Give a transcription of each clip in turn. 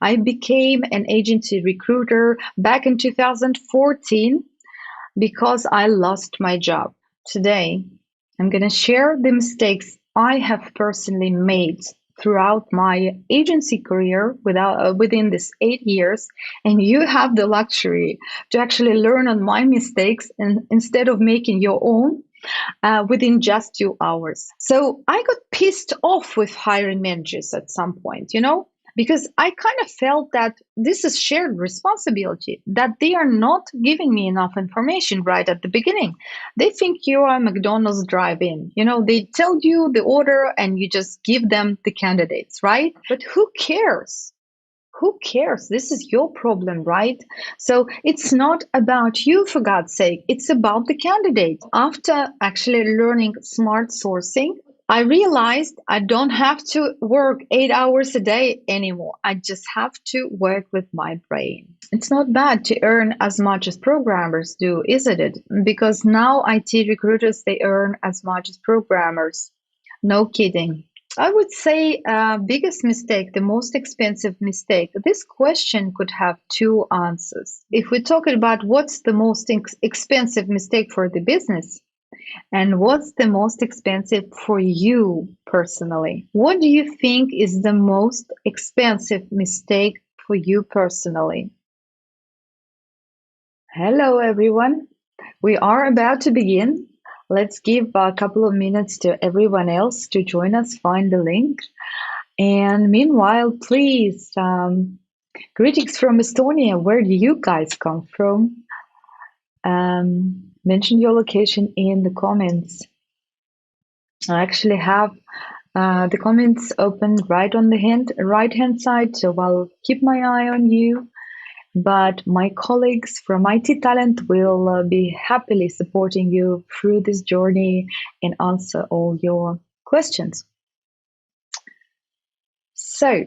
I became an agency recruiter back in 2014 because I lost my job. Today, I'm going to share the mistakes I have personally made throughout my agency career within this 8 years, and you have the luxury to actually learn on my mistakes and instead of making your own within just 2 hours. So I got pissed off with hiring managers at some point, because I kind of felt that this is shared responsibility, that they are not giving me enough information right at the beginning. They think you are a McDonald's drive-in. They tell you the order and you just give them the candidates, right? But who cares? Who cares? This is your problem, right? So it's not about you, for God's sake. It's about the candidate. After actually learning smart sourcing, I realized I don't have to work 8 hours a day anymore. I just have to work with my brain. It's not bad to earn as much as programmers do, isn't it? Because now IT recruiters, they earn as much as programmers. No kidding. I would say biggest mistake, the most expensive mistake. This question could have two answers. If we're talking about what's the most expensive mistake for the business and what's the most expensive for you personally, what do you think is the most expensive mistake for you personally? Hello, everyone. We are about to begin. Let's give a couple of minutes to everyone else to join us, find the link. And meanwhile, please, greetings from Estonia. Where do you guys come from? Mention your location in the comments. I actually have the comments open right on the right-hand side, so I'll keep my eye on you. But my colleagues from IT Talent will be happily supporting you through this journey and answer all your questions. So,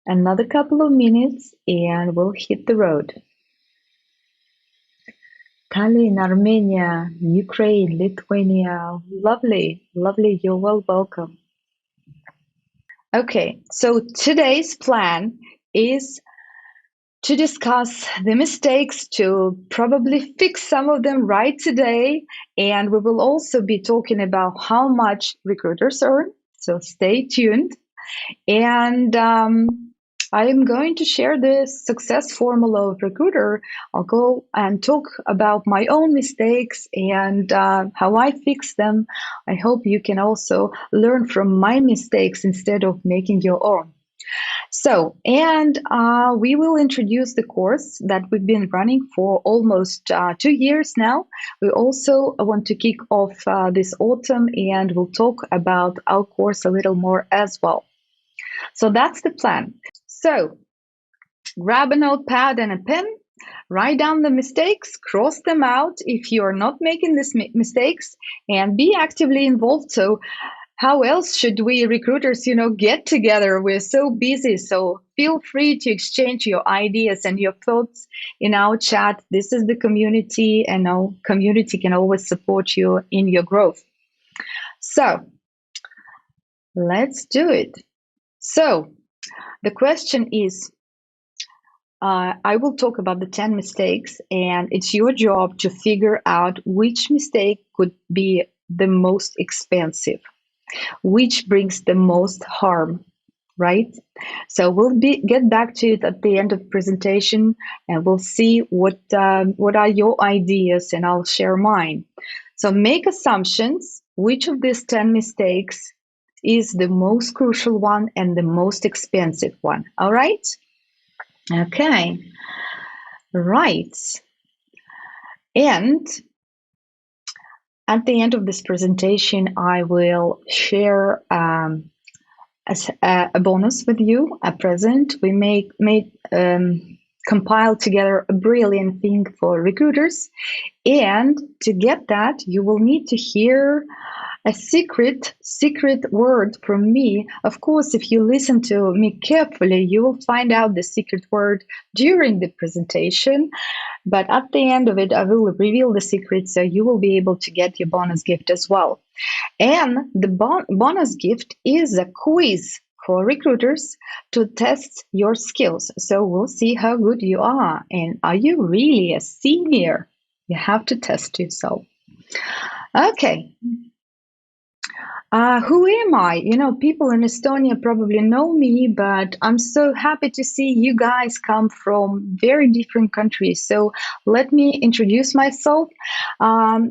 another couple of minutes and we'll hit the road. Tallinn, Armenia, Ukraine, Lithuania. Lovely, lovely. You're well welcome. Okay, so today's plan is to discuss the mistakes, to probably fix some of them right today. And we will also be talking about how much recruiters earn. So stay tuned. And I am going to share the success formula of recruiter. I'll go and talk about my own mistakes and how I fix them. I hope you can also learn from my mistakes instead of making your own. So, and we will introduce the course that we've been running for almost 2 years now. We also want to kick off this autumn and we'll talk about our course a little more as well. So that's the plan. So grab a notepad and a pen, write down the mistakes, cross them out if you are not making these mistakes, and be actively involved. So how else should we recruiters, get together? We're so busy. So feel free to exchange your ideas and your thoughts in our chat. This is the community, and our community can always support you in your growth. So let's do it. So the question is, I will talk about the 10 mistakes, and it's your job to figure out which mistake could be the most expensive, which brings the most harm, right? So we'll get back to it at the end of the presentation, and we'll see what are your ideas, and I'll share mine. So make assumptions. Which of these 10 mistakes is the most crucial one and the most expensive one? All right? Okay. Right. And at the end of this presentation, I will share a bonus with you, a present. We made compile together a brilliant thing for recruiters. And to get that, you will need to hear a secret word from me. Of course, if you listen to me carefully, you will find out the secret word during the presentation. But at the end of it, I will reveal the secret, so you will be able to get your bonus gift as well. And the bonus gift is a quiz for recruiters to test your skills. So we'll see how good you are. And are you really a senior? You have to test yourself. Okay. Who am I? People in Estonia probably know me, but I'm so happy to see you guys come from very different countries. So let me introduce myself.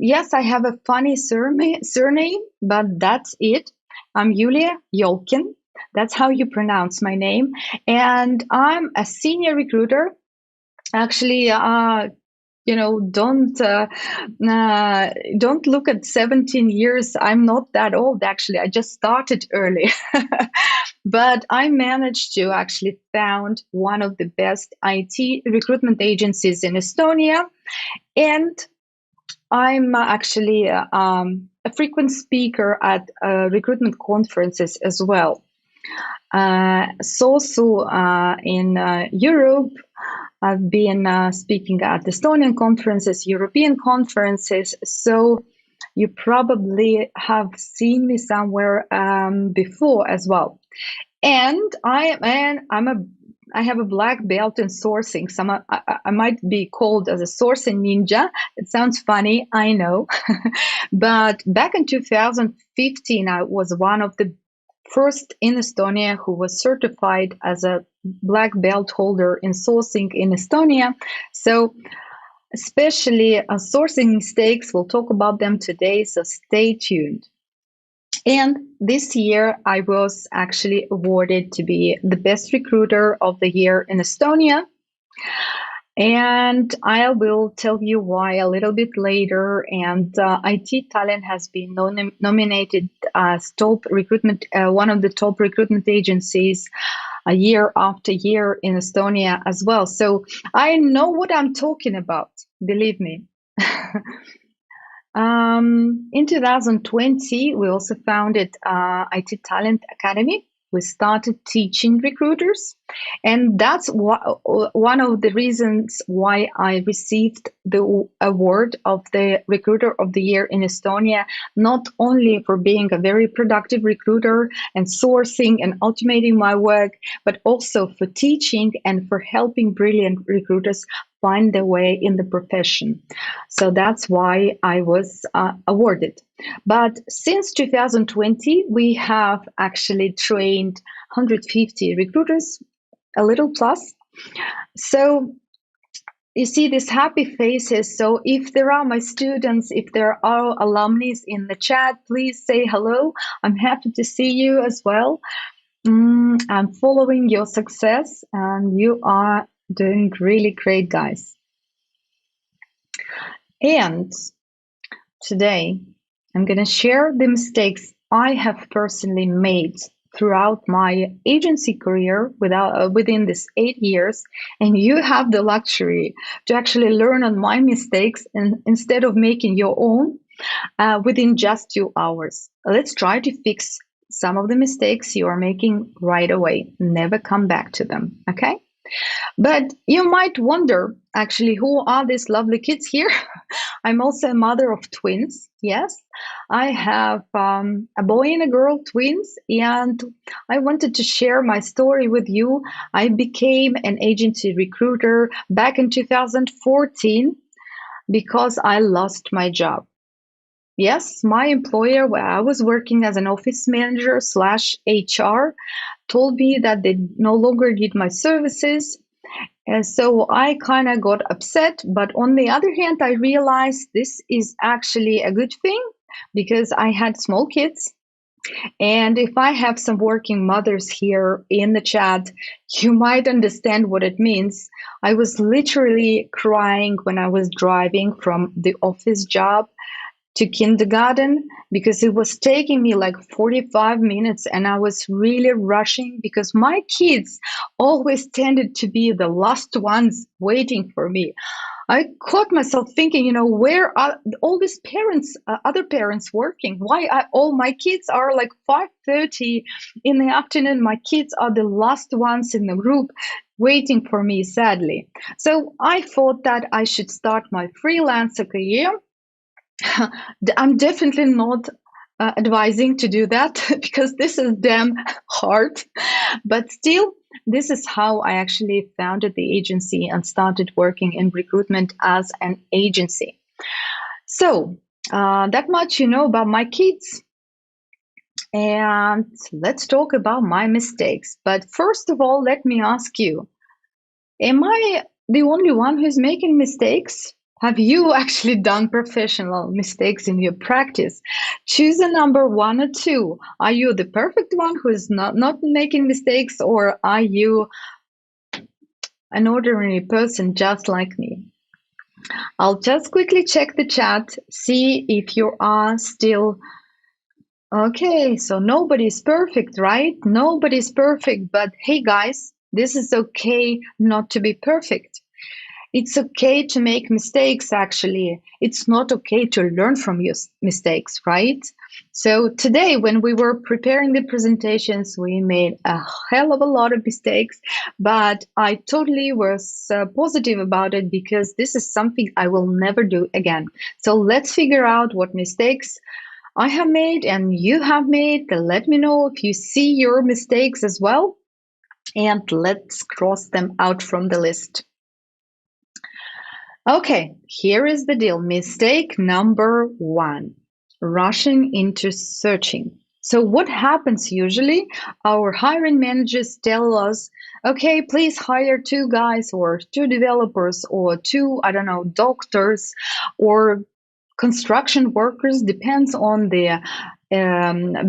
Yes, I have a funny surname, but that's it. I'm Julia Jolkin. That's how you pronounce my name. And I'm a senior recruiter. Actually, don't look at 17 years. I'm not that old, actually. I just started early. But I managed to actually found one of the best IT recruitment agencies in Estonia. And I'm actually a frequent speaker at recruitment conferences as well. So in Europe, I've been speaking at Estonian conferences, European conferences. So you probably have seen me somewhere before as well. And I have a black belt in sourcing. I might be called as a sourcing ninja. It sounds funny, I know. But back in 2015, I was one of the first in Estonia who was certified as a black belt holder in sourcing in Estonia. So especially sourcing mistakes, we'll talk about them today, so stay tuned. And this year, I was actually awarded to be the best recruiter of the year in Estonia. And I will tell you why a little bit later. And IT Talent has been nominated as top recruitment, one of the top recruitment agencies year after year in Estonia as well. So I know what I'm talking about, believe me. In 2020, we also founded IT Talent Academy. We started teaching recruiters, and that's one of the reasons why I received the award of the Recruiter of the Year in Estonia, not only for being a very productive recruiter and sourcing and automating my work, but also for teaching and for helping brilliant recruiters find their way in the profession. So that's why I was awarded. But since 2020, we have actually trained 150 recruiters, a little plus. So you see these happy faces. So if there are my students, if there are alumni in the chat, please say hello. I'm happy to see you as well. I'm following your success, and you are doing really great, guys. And today, I'm going to share the mistakes I have personally made throughout my agency career within this 8 years. And you have the luxury to actually learn on my mistakes and instead of making your own within just 2 hours. Let's try to fix some of the mistakes you are making right away. Never come back to them, okay? But you might wonder, actually, who are these lovely kids here? I'm also a mother of twins. Yes, I have a boy and a girl, twins, and I wanted to share my story with you. I became an agency recruiter back in 2014 because I lost my job. Yes, my employer, where I was working as an office manager / HR, told me that they no longer need my services. And so I kind of got upset. But on the other hand, I realized this is actually a good thing because I had small kids. And if I have some working mothers here in the chat, you might understand what it means. I was literally crying when I was driving from the office job to kindergarten because it was taking me like 45 minutes and I was really rushing because my kids always tended to be the last ones waiting for me. I caught myself thinking, where are all these parents, other parents working? Why are all my kids are like 5:30 in the afternoon? My kids are the last ones in the group waiting for me, sadly. So I thought that I should start my freelancer career. I'm definitely not advising to do that because this is damn hard. But still, this is how I actually founded the agency and started working in recruitment as an agency. So, that much you know about my kids. And let's talk about my mistakes. But first of all, let me ask you, am I the only one who's making mistakes? Have you actually done professional mistakes in your practice? Choose a number, one or two. Are you the perfect one who is not making mistakes, or are you an ordinary person just like me? I'll just quickly check the chat, see if you are still okay. So nobody's perfect, right? Nobody's perfect, but hey guys, this is okay not to be perfect. It's okay to make mistakes, actually. It's not okay to learn from your mistakes, right? So today, when we were preparing the presentations, we made a hell of a lot of mistakes, but I totally was positive about it because this is something I will never do again. So let's figure out what mistakes I have made and you have made. Let me know if you see your mistakes as well, and let's cross them out from the list. Okay, here is the deal. Mistake number one, rushing into searching. So what happens usually? Our hiring managers tell us, okay, please hire two guys or two developers or two, I don't know, doctors or construction workers, depends on the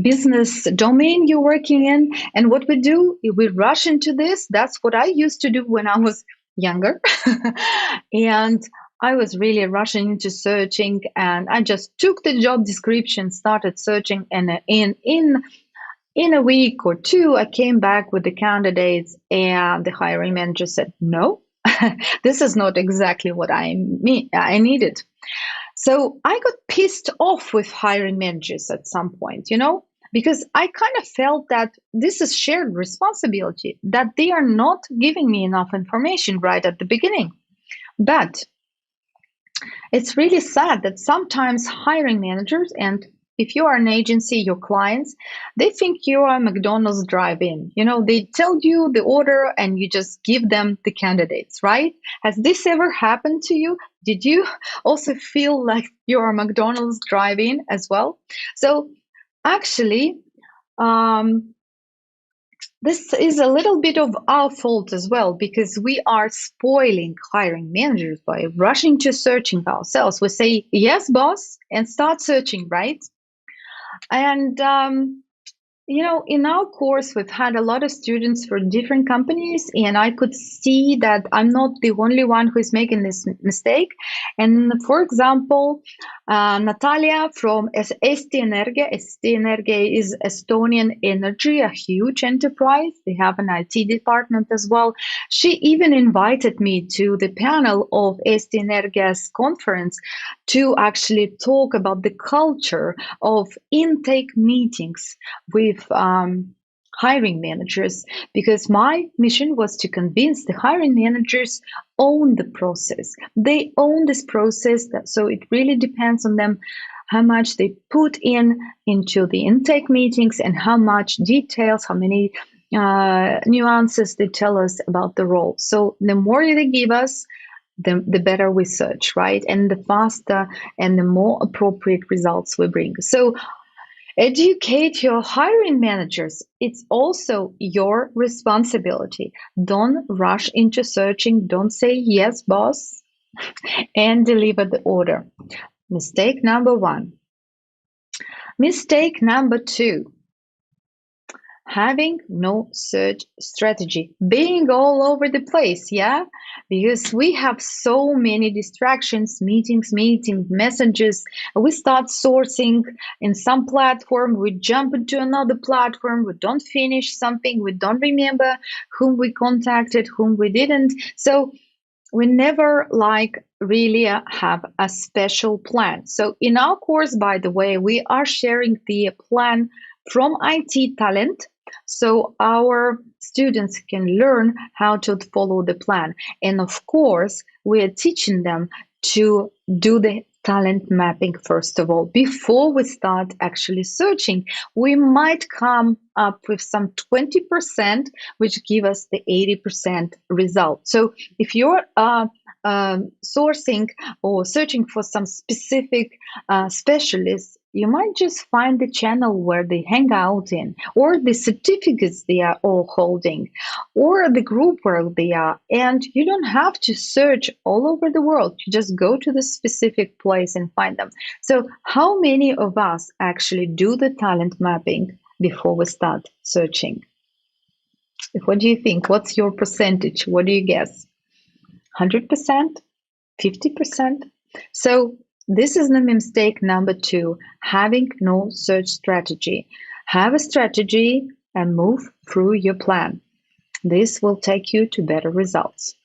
business domain you're working in. And what we do, we rush into this. That's what I used to do when I was younger. And I was really rushing into searching, and I just took the job description, started searching, and in a week or two, I came back with the candidates, and the hiring manager said, "No, this is not exactly what I needed." So I got pissed off with hiring managers at some point, because I kind of felt that this is shared responsibility, that they are not giving me enough information right at the beginning. But it's really sad that sometimes hiring managers, and if you are an agency, your clients, they think you are a McDonald's drive-in. They tell you the order and you just give them the candidates, right? Has this ever happened to you? Did you also feel like you're a McDonald's drive-in as well? So actually, this is a little bit of our fault as well, because we are spoiling hiring managers by rushing to searching ourselves. We say, yes, boss, and start searching, right? And in our course, we've had a lot of students for different companies, and I could see that I'm not the only one who is making this mistake. And for example, Natalia from Eesti Energia. Eesti Energia is Estonian energy, a huge enterprise. They have an IT department as well. She even invited me to the panel of Eesti Energia's conference to actually talk about the culture of intake meetings with hiring managers, because my mission was to convince the hiring managers own the process. They own this process, so it really depends on them how much they put into the intake meetings and how much details, how many nuances they tell us about the role. So the more they give us, the better we search, right? And the faster and the more appropriate results we bring. So educate your hiring managers. It's also your responsibility. Don't rush into searching. Don't say, yes, boss, and deliver the order. Mistake number one. Mistake number two. Having no search strategy, being all over the place, yeah? Because we have so many distractions, meetings, messages. We start sourcing in some platform, we jump into another platform, we don't finish something, we don't remember whom we contacted, whom we didn't. So we never really have a special plan. So in our course, by the way, we are sharing the plan from IT Talent, so our students can learn how to follow the plan. And of course, we are teaching them to do the talent mapping first of all. Before we start actually searching, we might come up with some 20%, which give us the 80% result. So if you're sourcing or searching for some specific specialists, you might just find the channel where they hang out in, or the certificates they are all holding, or the group where they are. And you don't have to search all over the world. You just go to the specific place and find them. So how many of us actually do the talent mapping before we start searching? What do you think? What's your percentage? What do you guess? 100%? 50%? So this is the mistake number 2, having no search strategy. Have a strategy and move through your plan. This will take you to better results.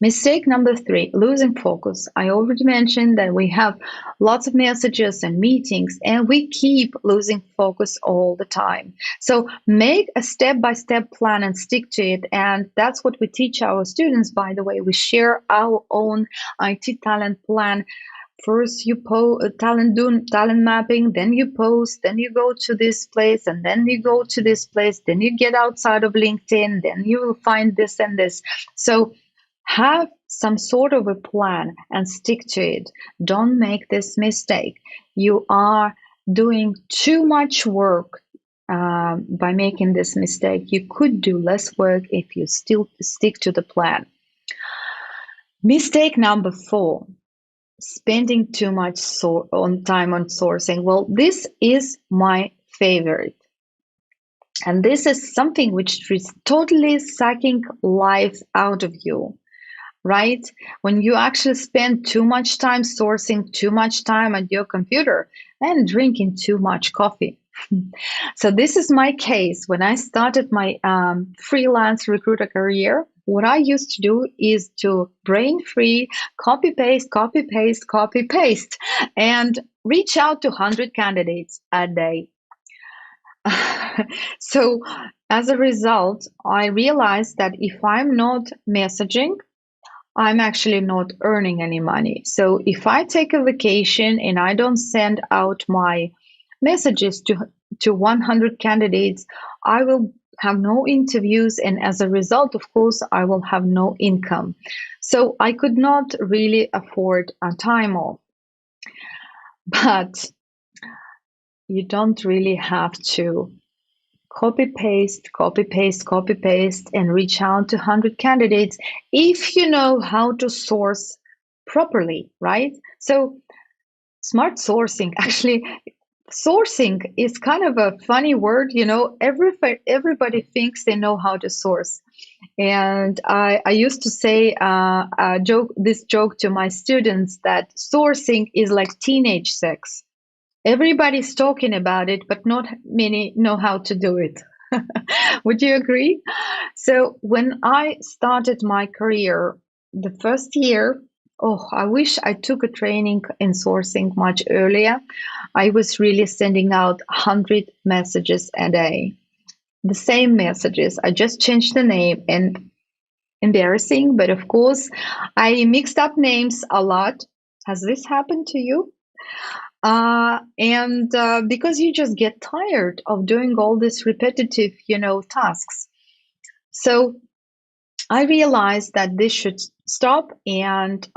Mistake number 3, losing focus. I already mentioned that we have lots of messages and meetings and we keep losing focus all the time. So make a step-by-step plan and stick to it. And that's what we teach our students, by the way. We share our own IT talent plan. First you talent mapping, then you post, then you go to this place, and then you go to this place, then you get outside of LinkedIn, then you will find this and this. So have some sort of a plan and stick to it. Don't make this mistake. You are doing too much work by making this mistake. You could do less work if you still stick to the plan. Mistake number 4, spending too much time on sourcing. Well, this is my favorite. And this is something which is totally sucking life out of you. Right? When you actually spend too much time sourcing, too much time at your computer, and drinking too much coffee. So this is my case. When I started my freelance recruiter career, what I used to do is to brain free, copy paste, copy paste, copy paste, and reach out to 100 candidates a day. So as a result, I realized that if I'm not messaging, I'm actually not earning any money. So if I take a vacation and I don't send out my messages to 100 candidates, I will have no interviews. And as a result, of course, I will have no income. So I could not really afford a time off. But you don't really have to copy paste, copy paste, copy paste, and reach out to 100 candidates if you know how to source properly, right? So smart sourcing, actually, sourcing is kind of a funny word, you know. Everybody thinks they know how to source. And I used to say this joke to my students that sourcing is like teenage sex. Everybody's talking about it, but not many know how to do it. Would you agree? So when I started my career, the first year, I wish I took a training in sourcing much earlier. I was really sending out 100 messages a day. The same messages. I just changed the name, and embarrassing, but of course, I mixed up names a lot. Has this happened to you? And because you just get tired of doing all these repetitive, tasks. So I realized that this should stop, and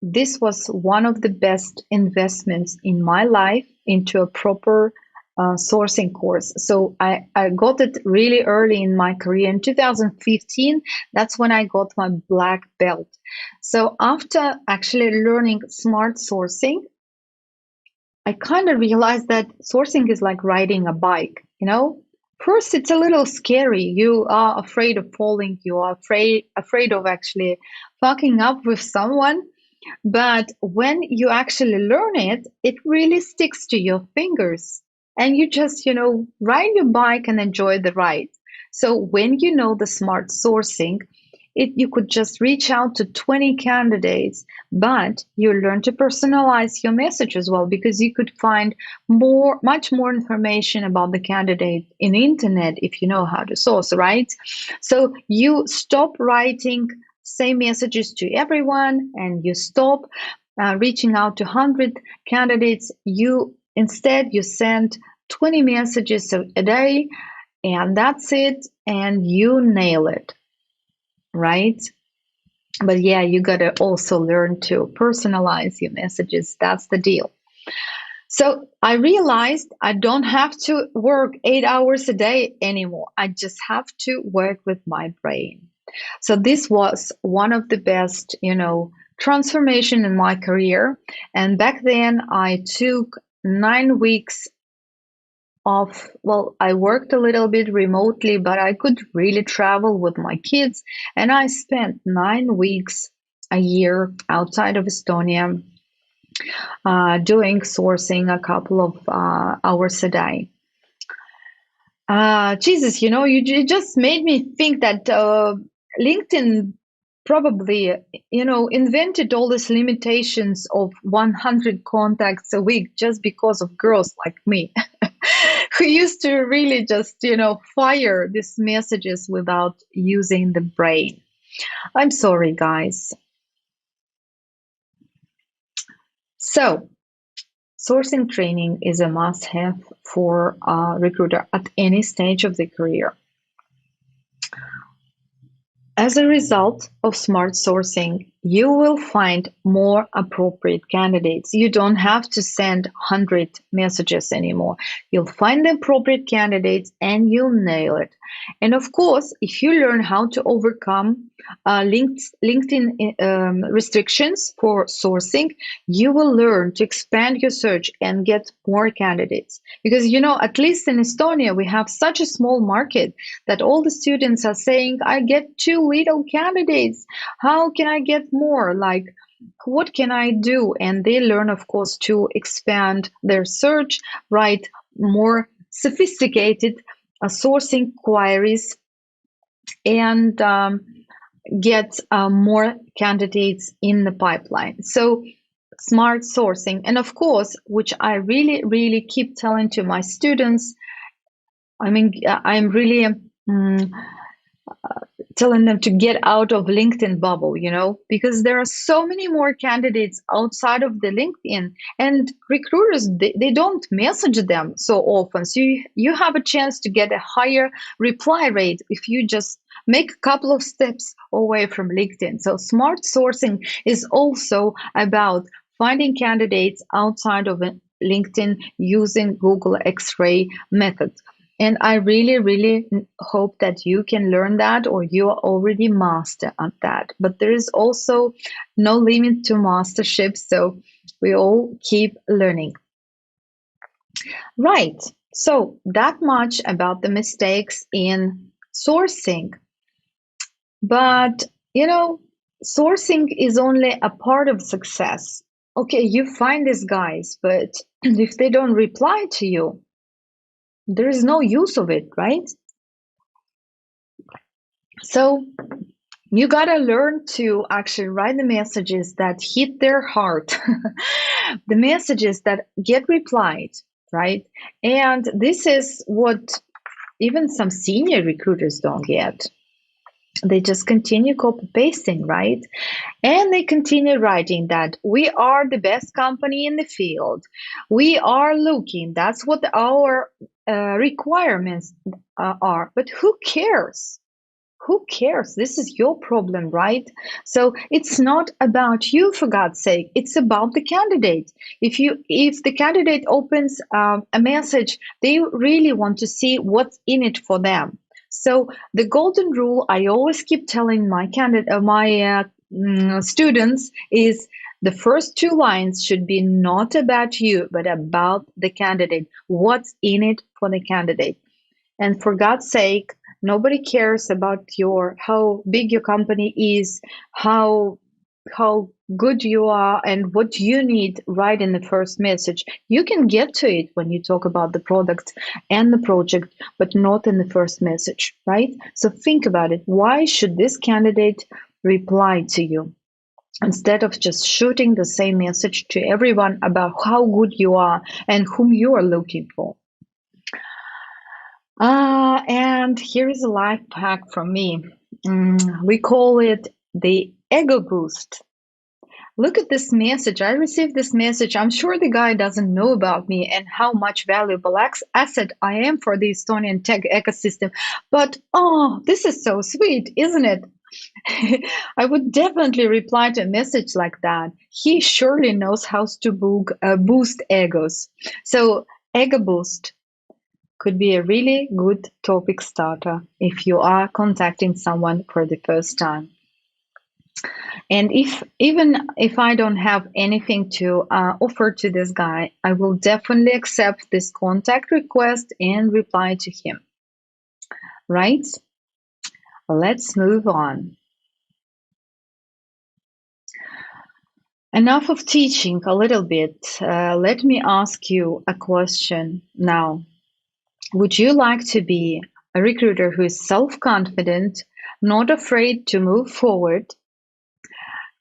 this was one of the best investments in my life into a proper sourcing course. So I got it really early in my career. In 2015, that's when I got my black belt. So after actually learning smart sourcing, I kind of realized that sourcing is like riding a bike, First, it's a little scary. You are afraid of falling. You are afraid of actually fucking up with someone. But when you actually learn it, it really sticks to your fingers. And you just, ride your bike and enjoy the ride. So when you know the smart sourcing, you could just reach out to 20 candidates, but you learn to personalize your message as well, because you could find much more information about the candidate in the internet if you know how to source, right? So you stop writing same messages to everyone, and you stop reaching out to 100 candidates, you send 20 messages a day, and that's it, and you nail it, right? But yeah, you gotta also learn to personalize your messages. That's the deal. So I realized I don't have to work 8 hours a day anymore. I just have to work with my brain. So this was one of the best, transformation in my career. And back then I took 9 weeks off. Well, I worked a little bit remotely, but I could really travel with my kids. And I spent 9 weeks a year outside of Estonia doing sourcing a couple of hours a day. Jesus, you just made me think that LinkedIn probably, invented all these limitations of 100 contacts a week just because of girls like me who used to really just, fire these messages without using the brain. I'm sorry, guys. So, sourcing training is a must-have for a recruiter at any stage of their career. As a result of smart sourcing, you will find more appropriate candidates. You don't have to send 100 messages anymore. You'll find the appropriate candidates and you'll nail it. And of course, if you learn how to overcome LinkedIn restrictions for sourcing, you will learn to expand your search and get more candidates. Because, at least in Estonia, we have such a small market that all the students are saying, I get too little candidates. How can I get more? Like, what can I do? And they learn, of course, to expand their search, write more sophisticated sourcing queries, and get more candidates in the pipeline. So smart sourcing, and of course, which I really, really keep telling to my students, I'm really telling them to get out of LinkedIn bubble, because there are so many more candidates outside of the LinkedIn, and recruiters, they don't message them so often. So you have a chance to get a higher reply rate if you just make a couple of steps away from LinkedIn. So smart sourcing is also about finding candidates outside of LinkedIn using Google X-ray method. And I really, really hope that you can learn that, or you are already master at that. But there is also no limit to mastership, so we all keep learning. Right. So that much about the mistakes in sourcing. But, sourcing is only a part of success. Okay, you find these guys, but if they don't reply to you, there is no use of it, right? So you gotta learn to actually write the messages that hit their heart, the messages that get replied, right? And this is what even some senior recruiters don't get. They just continue copy pasting, right? And they continue writing that we are the best company in the field. We are looking. That's what our requirements are. But who cares? Who cares? This is your problem, right? So it's not about you, for God's sake. It's about the candidate. If the candidate opens a message, they really want to see what's in it for them. So the golden rule I always keep telling my students is the first 2 lines should be not about you, but about the candidate. What's in it for the candidate? And for God's sake, nobody cares about how big your company is, how good you are, and what you need right in the first message. You can get to it when you talk about the product and the project, but not in the first message, right? So think about it. Why should this candidate reply to you instead of just shooting the same message to everyone about how good you are and whom you are looking for? And here is a life hack from me. We call it the ego boost. Look at this message. I received this message. I'm sure the guy doesn't know about me and how much valuable asset I am for the Estonian tech ecosystem. But oh, this is so sweet, isn't it? I would definitely reply to a message like that. He surely knows how to boost egos. So, ego boost could be a really good topic starter if you are contacting someone for the first time. And even if I don't have anything to offer to this guy, I will definitely accept this contact request and reply to him. Right? Let's move on. Enough of teaching a little bit. Let me ask you a question now. Would you like to be a recruiter who is self-confident, not afraid to move forward,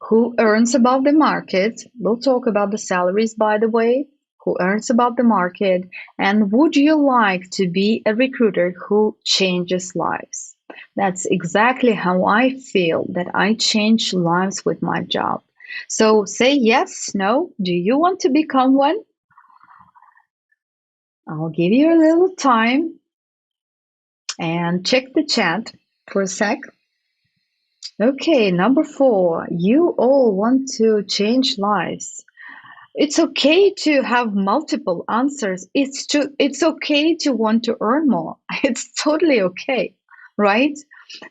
who earns above the market? We'll talk about the salaries, by the way. Who earns above the market? And would you like to be a recruiter who changes lives? That's exactly how I feel that I change lives with my job. So say yes, no. Do you want to become one? I'll give you a little time and check the chat for a sec. Okay, number 4. You all want to change lives. It's okay to have multiple answers. It's okay to want to earn more. It's totally okay, right?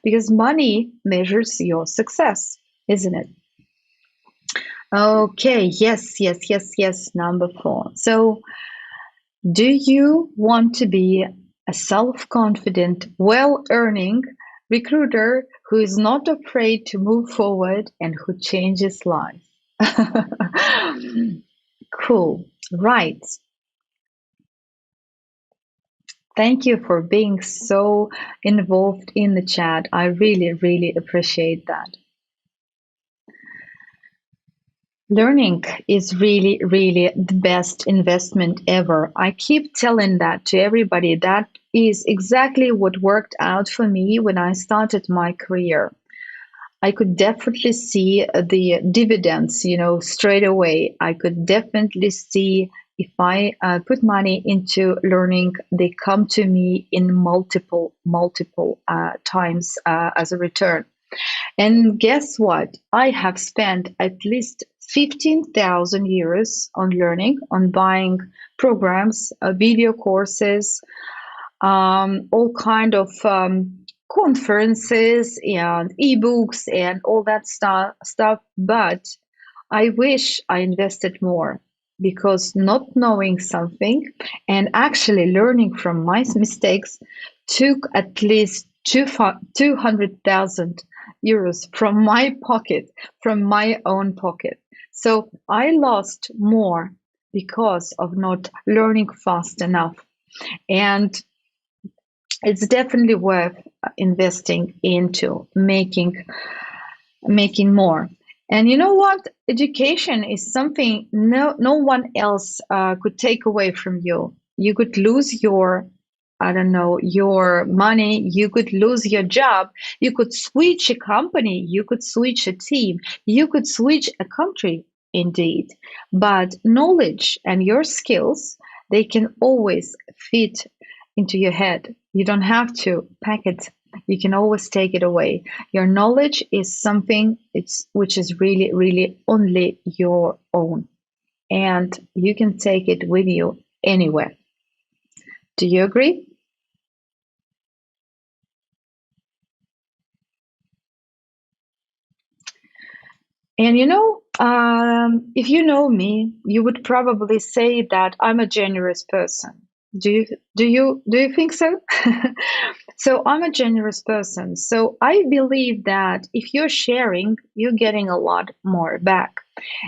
Because money measures your success, isn't it? Okay, yes, number 4. So, do you want to be a self-confident, well-earning recruiter who is not afraid to move forward and who changes lives? Cool. Right. Thank you for being so involved in the chat. I really, really appreciate that. Learning is really, really the best investment ever. I keep telling that to everybody. That is exactly what worked out for me when I started my career. I could definitely see the dividends, straight away. I could definitely see if I put money into learning, they come to me in multiple times as a return. And guess what? I have spent at least 15,000 euros on learning, on buying programs, video courses, all kind of conferences and ebooks and all that stuff. But I wish I invested more because not knowing something and actually learning from my mistakes took at least 200,000 euros from my pocket, from my own pocket. So I lost more because of not learning fast enough. And it's definitely worth investing into making more. And you know what? Education is something no one else could take away from you. You could lose your, I don't know, your money. You could lose your job. You could switch a company. You could switch a team. You could switch a country, indeed. But knowledge and your skills, they can always fit into your head. You don't have to pack it. You can always take it away. Your knowledge is something which is really, really only your own. And you can take it with you anywhere. Do you agree? And if you know me, you would probably say that I'm a generous person. Do you think so? So I'm a generous person. So I believe that if you're sharing, you're getting a lot more back.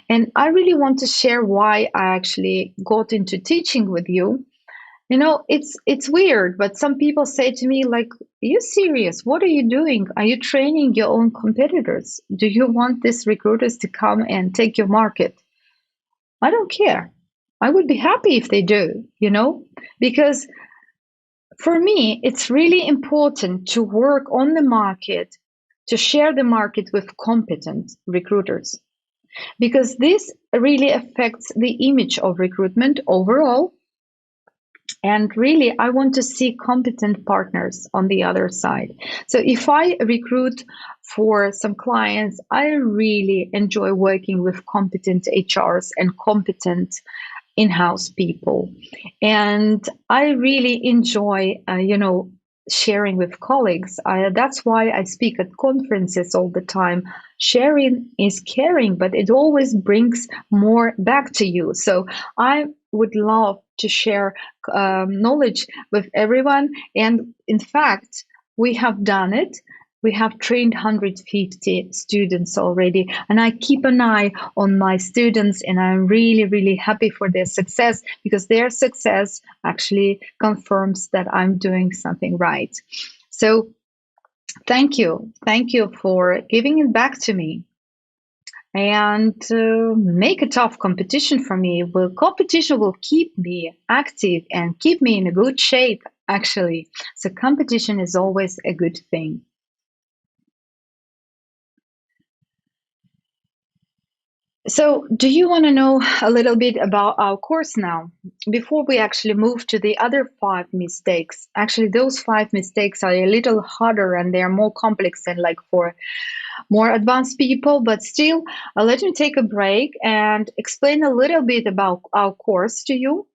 And I really want to share why I actually got into teaching with you. It's weird, but some people say to me like, "Are you serious? What are you doing? Are you training your own competitors? Do you want these recruiters to come and take your market?" I don't care. I would be happy if they do, because for me, it's really important to work on the market, to share the market with competent recruiters. because this really affects the image of recruitment overall. And really, I want to see competent partners on the other side. So if I recruit for some clients, I really enjoy working with competent HRs and competent in-house people. And I really enjoy, sharing with colleagues. That's why I speak at conferences all the time. Sharing is caring, but it always brings more back to you. So I would love to share knowledge with everyone. And in fact, we have done it. We have trained 150 students already, and I keep an eye on my students, and I'm really, really happy for their success, because their success actually confirms that I'm doing something right. So thank you. Thank you for giving it back to me. And make a tough competition for me. Well, competition will keep me active and keep me in a good shape, actually. So competition is always a good thing. So, do you want to know a little bit about our course now? Before we actually move to the other 5 mistakes, actually, those 5 mistakes are a little harder and they are more complex and like for more advanced people, but still, let me take a break and explain a little bit about our course to you.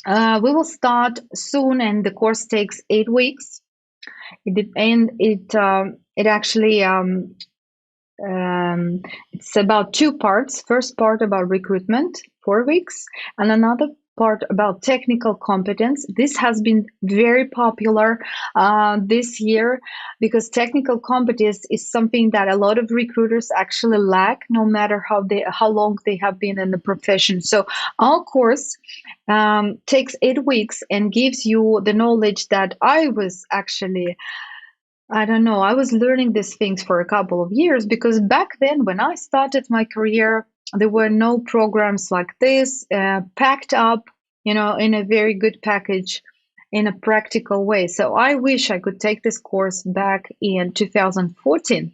We will start soon, and the course takes 8 weeks. It actually it's about 2 parts. First part about recruitment, 4 weeks, and another part about technical competence. This has been very popular this year, because technical competence is something that a lot of recruiters actually lack, no matter how long they have been in the profession. So our course takes 8 weeks and gives you the knowledge that I don't know. I was learning these things for a couple of years, because back then, when I started my career, there were no programs like this packed up, in a very good package in a practical way. So I wish I could take this course back in 2014.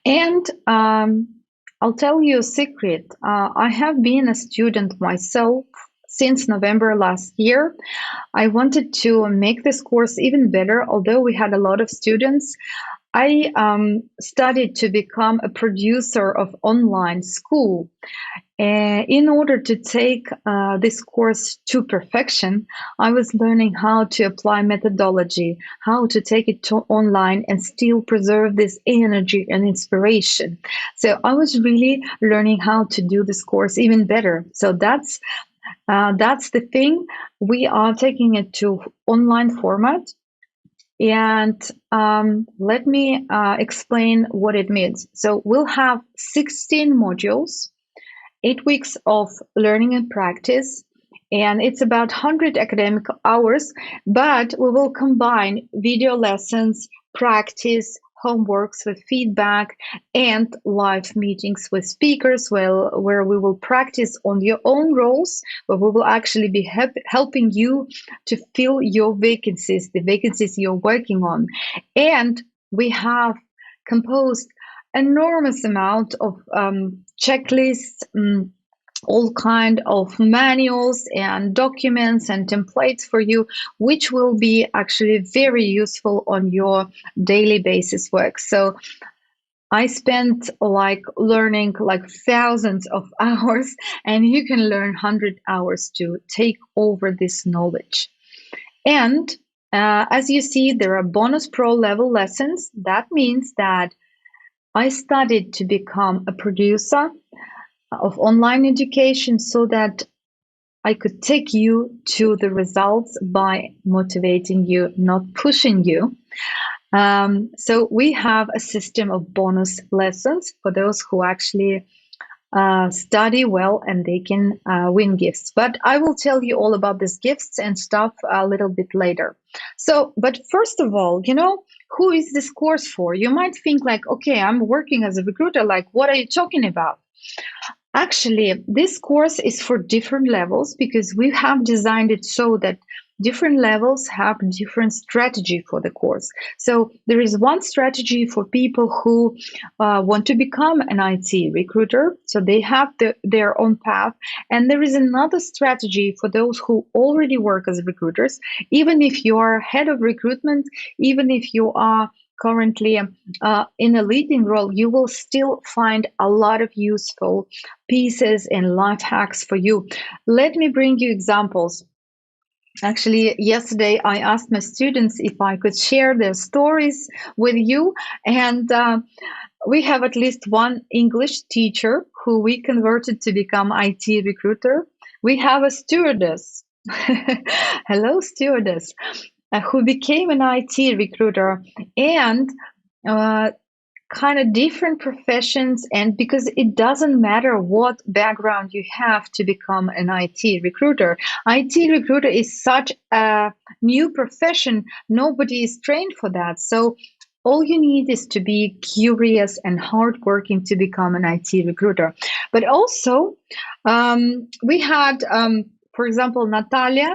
And I'll tell you a secret. I have been a student myself since November last year. I wanted to make this course even better, although we had a lot of students. I studied to become a producer of online school. In order to take this course to perfection, I was learning how to apply methodology, how to take it to online and still preserve this energy and inspiration. So I was really learning how to do this course even better. So that's the thing. We are taking it to online format. And let me explain what it means. So we'll have 16 modules, 8 weeks of learning and practice, and it's about 100 academic hours, but we will combine video lessons, practice, homeworks with feedback, and live meetings with speakers, where we will practice on your own roles, where we will actually be helping you to fill your vacancies, the vacancies you're working on. And we have composed enormous amount of checklists, all kind of manuals and documents and templates for you, which will be actually very useful on your daily basis work. So I spent learning thousands of hours, and you can learn 100 hours to take over this knowledge. And as you see, there are bonus pro level lessons. That means that I studied to become a producer of online education so that I could take you to the results by motivating you, not pushing you. So we have a system of bonus lessons for those who actually study well, and they can win gifts. But I will tell you all about these gifts and stuff a little bit later. So, but first of all, who is this course for? You might think okay, I'm working as a recruiter. What are you talking about? Actually, this course is for different levels, because we have designed it so that different levels have different strategy for the course. So there is one strategy for people who want to become an IT recruiter. So they have their own path. And there is another strategy for those who already work as recruiters. Even if you are head of recruitment, even if you are currently in a leading role, you will still find a lot of useful pieces and life hacks for you. Let me bring you examples. Actually, yesterday I asked my students if I could share their stories with you, and we have at least one English teacher who we converted to become IT recruiter. We have a stewardess. Hello, stewardess, who became an IT recruiter, and uh, kind of different professions. And because it doesn't matter what background you have to become an IT recruiter. IT recruiter is such a new profession. Nobody is trained for that. So all you need is to be curious and hardworking to become an IT recruiter. But also, we had, for example, Natalia,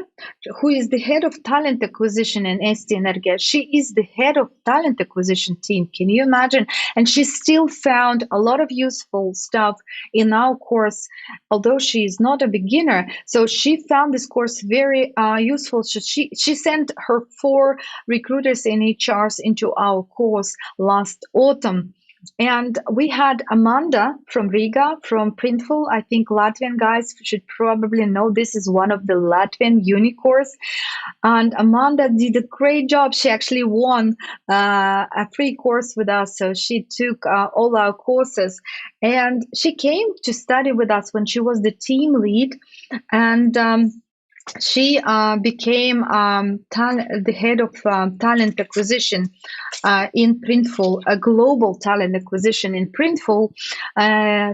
who is the head of talent acquisition in ST Energia. She is the head of talent acquisition team. Can you imagine? And she still found a lot of useful stuff in our course, although she is not a beginner. So she found this course very useful. So she sent her 4 recruiters in HRs into our course last autumn. And we had Amanda from Riga, from Printful. I think Latvian guys should probably know this is one of the Latvian unicorns. And Amanda did a great job. She actually won a free course with us. So she took all our courses. And she came to study with us when she was the team lead. And she became the head of talent acquisition in Printful, a global talent acquisition in Printful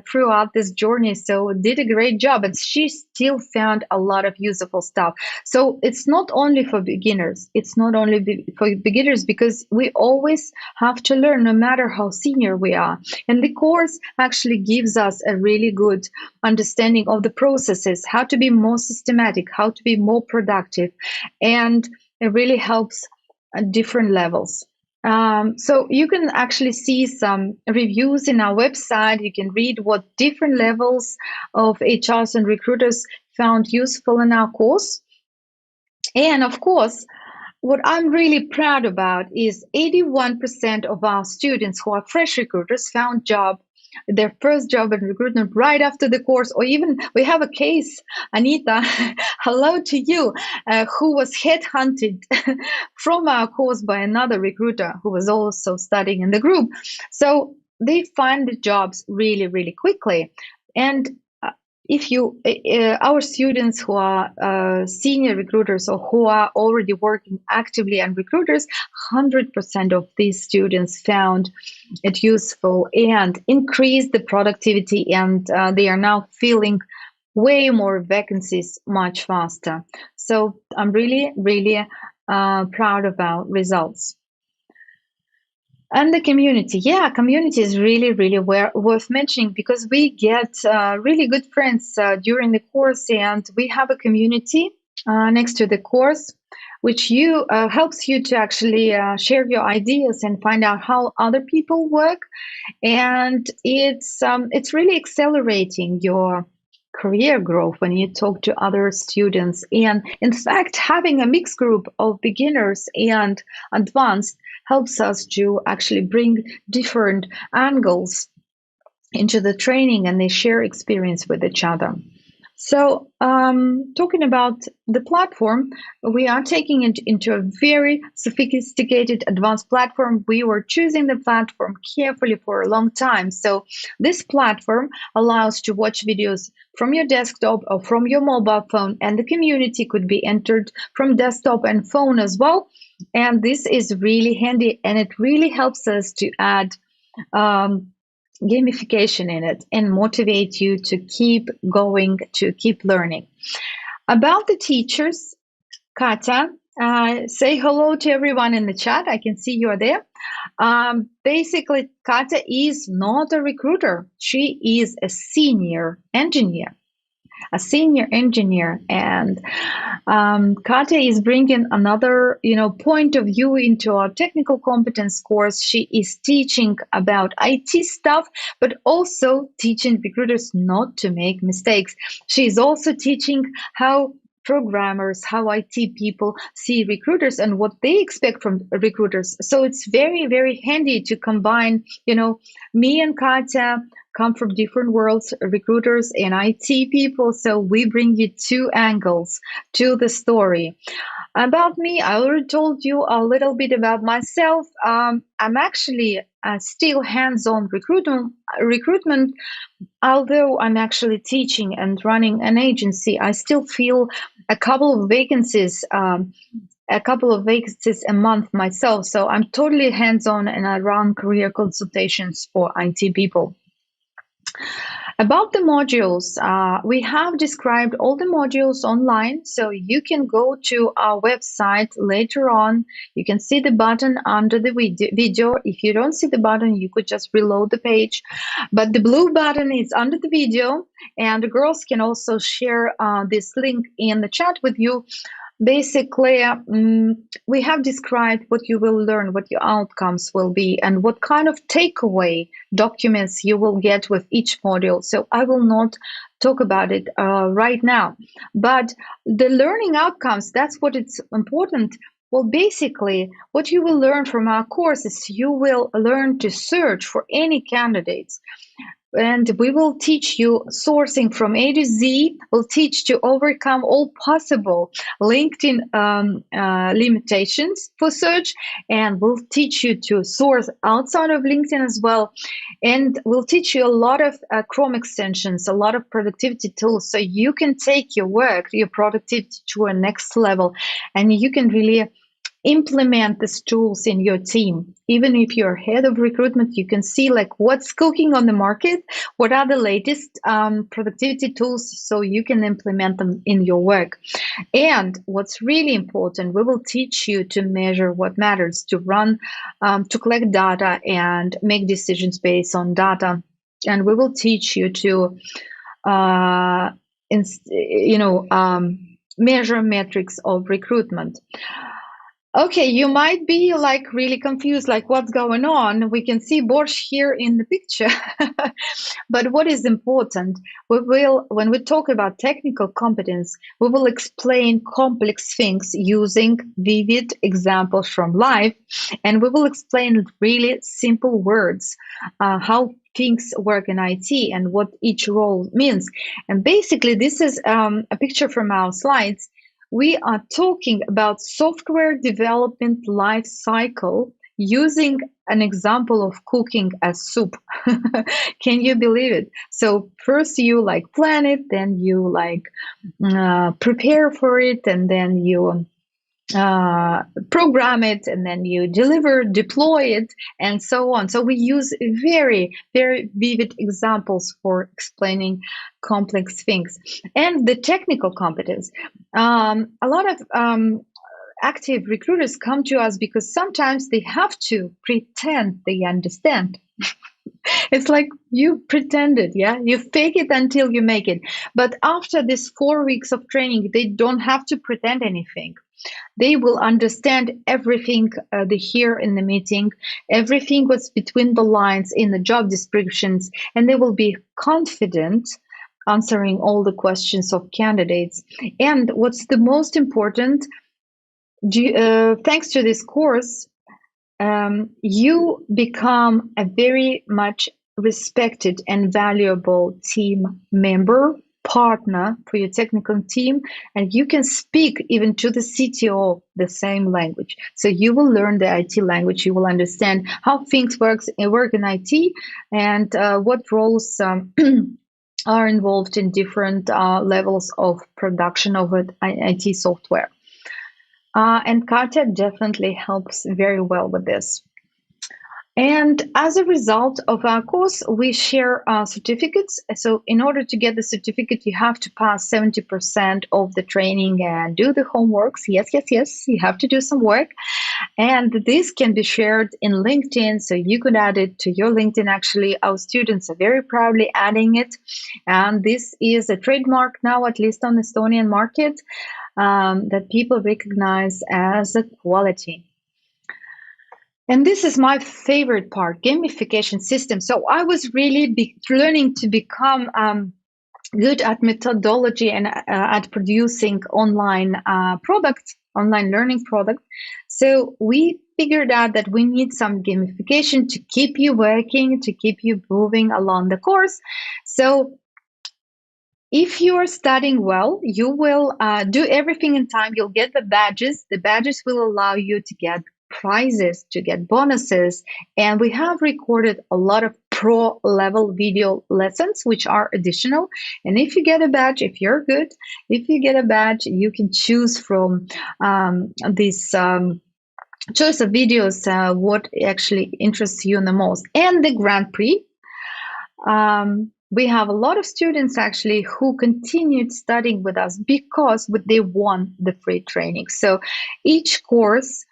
throughout this journey. So did a great job, and she still found a lot of useful stuff. So it's not only for beginners. It's not only for beginners, because we always have to learn, no matter how senior we are. And the course actually gives us a really good understanding of the processes, how to be more systematic, how to be more productive, and it really helps at different levels. So you can actually see some reviews in our website. You can read what different levels of HRs and recruiters found useful in our course. And of course, what I'm really proud about is 81% of our students who are fresh recruiters found their first job in recruitment right after the course. Or even we have a case, Anita, hello to you, who was headhunted from our course by another recruiter who was also studying in the group. So they find the jobs really, really quickly. And if you, our students who are senior recruiters or who are already working actively as recruiters, 100% of these students found it useful and increased the productivity, and they are now filling way more vacancies much faster. So I'm really, really proud of our results. And the community, yeah, community is really, really worth mentioning, because we get really good friends during the course, and we have a community next to the course, which helps you to actually share your ideas and find out how other people work, and it's really accelerating your career growth when you talk to other students. And in fact, having a mixed group of beginners and advanced helps us to actually bring different angles into the training, and they share experience with each other. So talking about the platform, we are taking it into a very sophisticated, advanced platform. We were choosing the platform carefully for a long time. So this platform allows to watch videos from your desktop or from your mobile phone, and the community could be entered from desktop and phone as well. And this is really handy, and it really helps us to add gamification in it and motivate you to keep going, to keep learning. About the teachers, Katya, say hello to everyone in the chat. I can see you are there. Basically, Katya is not a recruiter. She is a senior engineer. a senior engineer, and Katya is bringing another, point of view into our technical competence course. She is teaching about IT stuff, but also teaching recruiters not to make mistakes. She is also teaching how programmers, how IT people see recruiters and what they expect from recruiters. So it's very, very handy to combine, me and Katya come from different worlds, recruiters and IT people. So we bring you two angles to the story. About me, I already told you a little bit about myself. I'm actually still hands-on recruitment. Although I'm actually teaching and running an agency, I still feel a couple of vacancies. A couple of vacancies a month myself. So I'm totally hands-on and I run career consultations for IT people. About the modules, we have described all the modules online, so you can go to our website later on. You can see the button under the video. If you don't see the button, you could just reload the page. But the blue button is under the video, and the girls can also share this link in the chat with you. Basically, we have described what you will learn, what your outcomes will be, and what kind of takeaway documents you will get with each module. So I will not talk about it right now. But the learning outcomes, that's what it's important. Well, basically, what you will learn from our course is you will learn to search for any candidates. And we will teach you sourcing from A to Z. We'll teach to overcome all possible LinkedIn limitations for search. And we'll teach you to source outside of LinkedIn as well. And we'll teach you a lot of Chrome extensions, a lot of productivity tools. So you can take your work, your productivity to a next level. And you can really implement these tools in your team. Even if you're head of recruitment, you can see like what's cooking on the market, what are the latest productivity tools, so you can implement them in your work. And what's really important, we will teach you to measure what matters, to run, to collect data and make decisions based on data. And we will teach you to, measure metrics of recruitment. Okay, you might be like really confused, like what's going on? We can see Borsch here in the picture. But what is important, when we talk about technical competence, we will explain complex things using vivid examples from life, and we will explain really simple words, how things work in IT and what each role means. And basically, this is a picture from our slides. We are talking about software development life cycle using an example of cooking a soup. Can you believe it? So first you like plan it, then you like prepare for it, and then you program it, and then you deploy it, and so on. So we use very, very vivid examples for explaining complex things. And the technical competence. A lot of active recruiters come to us because sometimes they have to pretend they understand. It's like you pretended, yeah? You fake it until you make it. But after this 4 weeks of training, they don't have to pretend anything. They will understand everything they hear in the meeting, everything what's between the lines in the job descriptions, and they will be confident answering all the questions of candidates. And what's the most important, thanks to this course, you become a very much respected and valuable team member, partner for your technical team, and you can speak even to the CTO the same language. So you will learn the IT language, you will understand how things work in IT, and what roles are involved in different levels of production of IT software. And Katya definitely helps very well with this. And as a result of our course, we share certificates. So in order to get the certificate, you have to pass 70% of the training and do the homeworks. Yes, you have to do some work. And this can be shared in LinkedIn, so you could add it to your LinkedIn. Actually, our students are very proudly adding it. And this is a trademark now, at least on the Estonian market, that people recognize as a quality. And this is my favorite part, gamification system. So I was really learning to become good at methodology and at producing online products, online learning product. So we figured out that we need some gamification to keep you working, to keep you moving along the course. So if you are studying well, you will do everything in time. You'll get the badges. The badges will allow you to get prizes, to get bonuses. And we have recorded a lot of pro level video lessons, which are additional. And if you get a badge, if you're good, if you get a badge, you can choose from this choice of videos what actually interests you the most. And the Grand Prix. We have a lot of students actually who continued studying with us because they won the free training. So each course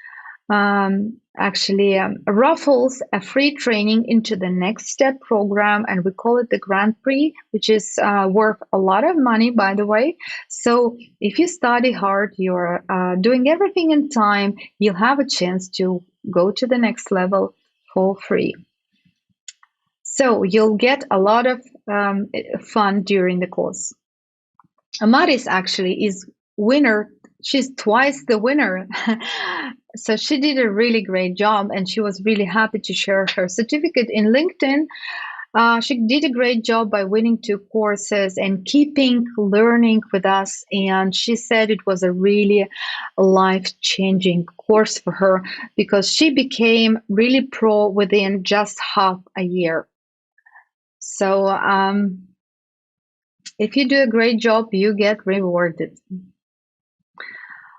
actually raffles a free training into the next step program, and we call it the Grand Prix, which is worth a lot of money, by the way. So if you study hard, you're doing everything in time, you'll have a chance to go to the next level for free. So you'll get a lot of fun during the course. Maris actually is winner. She's twice the winner. So she did a really great job, and she was really happy to share her certificate in LinkedIn. She did a great job by winning 2 courses and keeping learning with us. And she said it was a really life-changing course for her because she became really pro within just half a year. So if you do a great job, you get rewarded.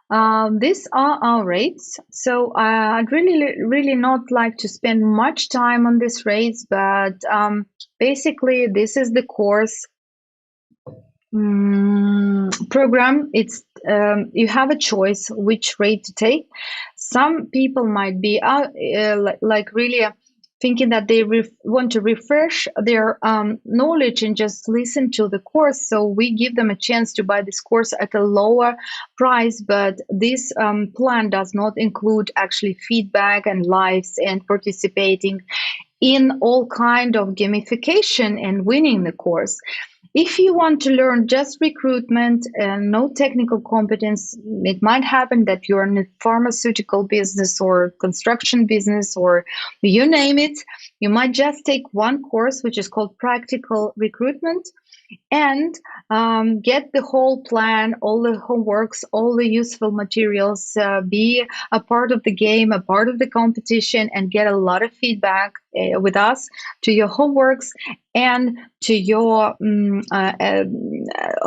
These are our rates. So I'd really not like to spend much time on these rates, but basically this is the course program. It's you have a choice which rate to take. Some people might be like really thinking that they want to refresh their knowledge and just listen to the course. So we give them a chance to buy this course at a lower price, but this plan does not include actually feedback and lives and participating in all kind of gamification and winning the course. If you want to learn just recruitment and no technical competence, it might happen that you're in a pharmaceutical business or construction business or you name it. You might just take one course, which is called Practical Recruitment, and get the whole plan, all the homeworks, all the useful materials, be a part of the game, a part of the competition, and get a lot of feedback with us to your homeworks and to your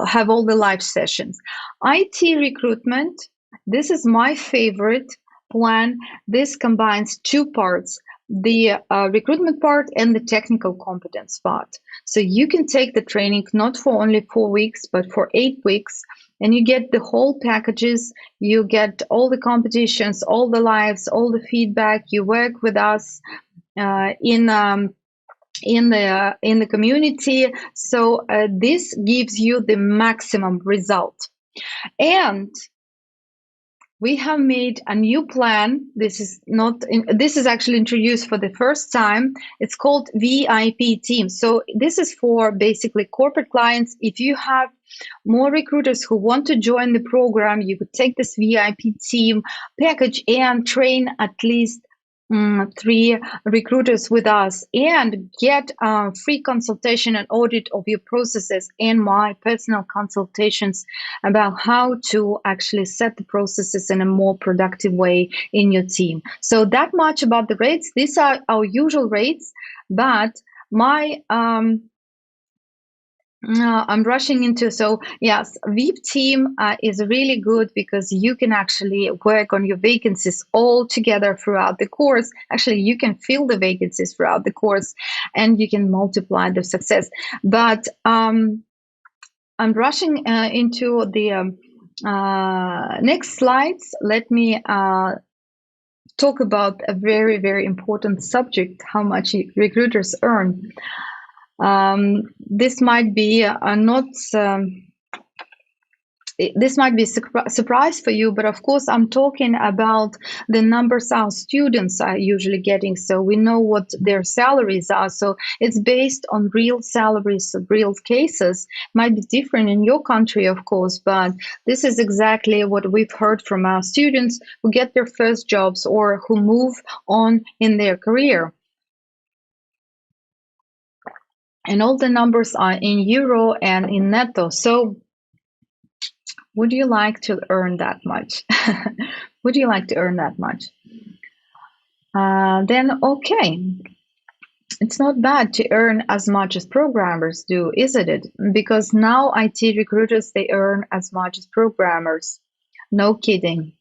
have all the live sessions. IT recruitment, this is my favorite plan. This combines 2 parts, the recruitment part and the technical competence part. So you can take the training not for only 4 weeks, but for 8 weeks, and you get the whole packages. You get all the competitions, all the lives, all the feedback. You work with us in the community. So this gives you the maximum result. And we have made a new plan. This is actually introduced for the first time. It's called VIP team. So this is for basically corporate clients. If you have more recruiters who want to join the program, you could take this VIP team package and train at least 3 recruiters with us and get free consultation and audit of your processes and my personal consultations about how to actually set the processes in a more productive way in your team. So that much about the rates. These are our usual rates, but my I'm rushing into, so yes, VIP team is really good because you can actually work on your vacancies all together throughout the course. Actually, you can fill the vacancies throughout the course and you can multiply the success. But I'm rushing into the next slides. Let me talk about a very, very important subject, how much recruiters earn. This might be not this might be a surprise for you, but of course I'm talking about the numbers our students are usually getting, so we know what their salaries are. So it's based on real salaries of real cases. Might be different in your country, of course, but this is exactly what we've heard from our students who get their first jobs or who move on in their career. And all the numbers are in euro and in netto. So would you like to earn that much? Would you like to earn that much? Then okay, it's not bad to earn as much as programmers do, isn't it? Because now IT recruiters, they earn as much as programmers. No kidding.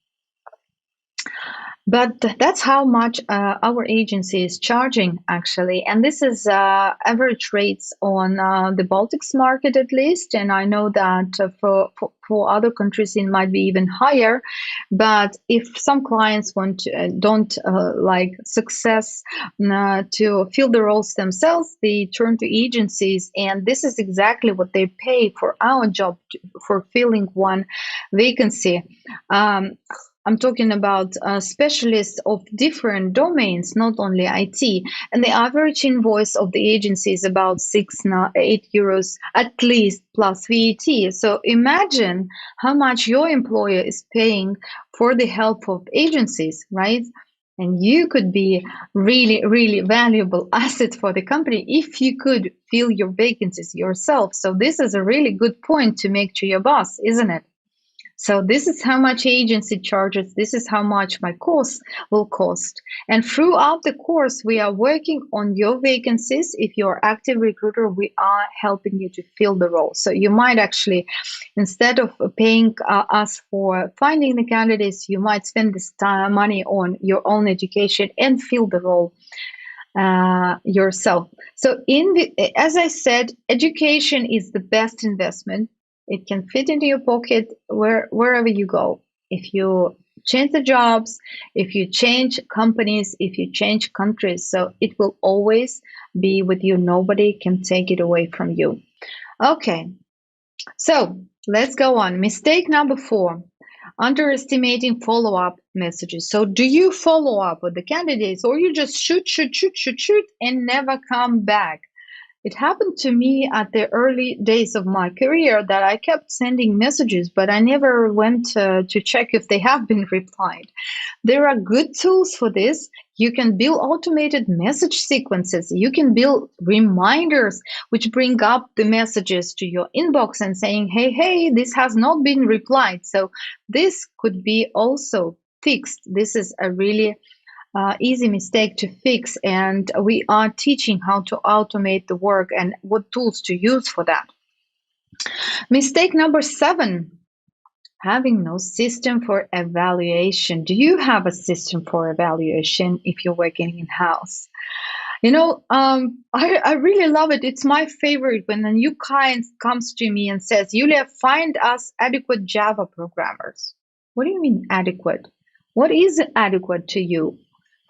But that's how much our agency is charging, actually. And this is average rates on the Baltics market, at least. And I know that for other countries, it might be even higher. But if some clients don't like success to fill the roles themselves, they turn to agencies. And this is exactly what they pay for our job, for filling one vacancy. I'm talking about specialists of different domains, not only IT. And the average invoice of the agency is about 8 euros at least plus VAT. So imagine how much your employer is paying for the help of agencies, right? And you could be really, really valuable asset for the company if you could fill your vacancies yourself. So this is a really good point to make to your boss, isn't it? So this is how much agency charges. This is how much my course will cost. And throughout the course, we are working on your vacancies. If you're active recruiter, we are helping you to fill the role. So you might actually, instead of paying us for finding the candidates, you might spend this time, money on your own education and fill the role yourself. So as I said, education is the best investment. It can fit into your pocket wherever you go. If you change the jobs, if you change companies, if you change countries, so it will always be with you. Nobody can take it away from you. Okay, so let's go on. Mistake number 4, underestimating follow-up messages. So do you follow up with the candidates, or you just shoot and never come back? It happened to me at the early days of my career that I kept sending messages, but I never went to check if they have been replied. There are good tools for this. You can build automated message sequences. You can build reminders which bring up the messages to your inbox and saying, hey, this has not been replied. So this could be also fixed. This is a really easy mistake to fix, and we are teaching how to automate the work and what tools to use for that. Mistake number 7, having no system for evaluation. Do you have a system for evaluation if you're working in-house? You know, I really love it. It's my favorite when a new client comes to me and says, Julia, find us adequate Java programmers. What do you mean adequate? What is adequate to you?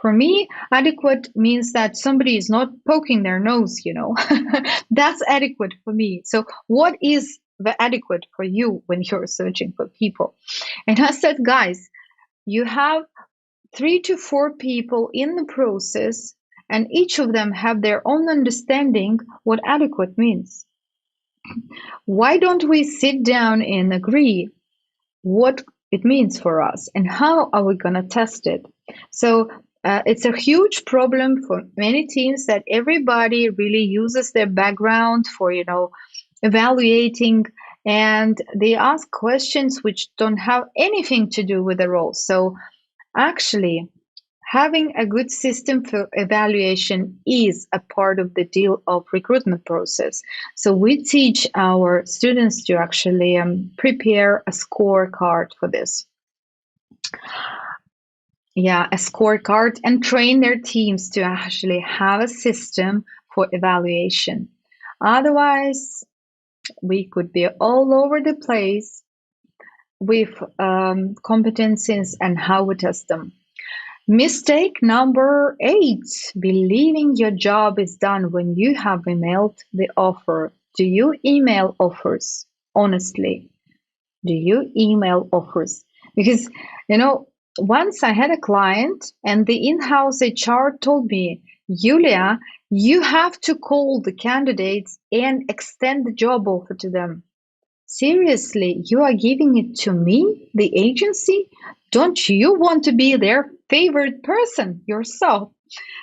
For me, adequate means that somebody is not poking their nose, you know. That's adequate for me. So what is the adequate for you when you're searching for people? And I said, guys, you have 3 to 4 people in the process, and each of them have their own understanding what adequate means. Why don't we sit down and agree what it means for us and how are we going to test it? So it's a huge problem for many teams that everybody really uses their background for, you know, evaluating, and they ask questions which don't have anything to do with the role. So actually, having a good system for evaluation is a part of the deal of recruitment process. So we teach our students to actually prepare a scorecard for this. Yeah, a scorecard, and train their teams to actually have a system for evaluation. Otherwise, we could be all over the place with competencies and how we test them. Mistake number 8, believing your job is done when you have emailed the offer. Do you email offers? Honestly, do you email offers? Because, once I had a client and the in-house HR told me, Julia, you have to call the candidates and extend the job offer to them. Seriously, you are giving it to me, the agency? Don't you want to be their favorite person yourself?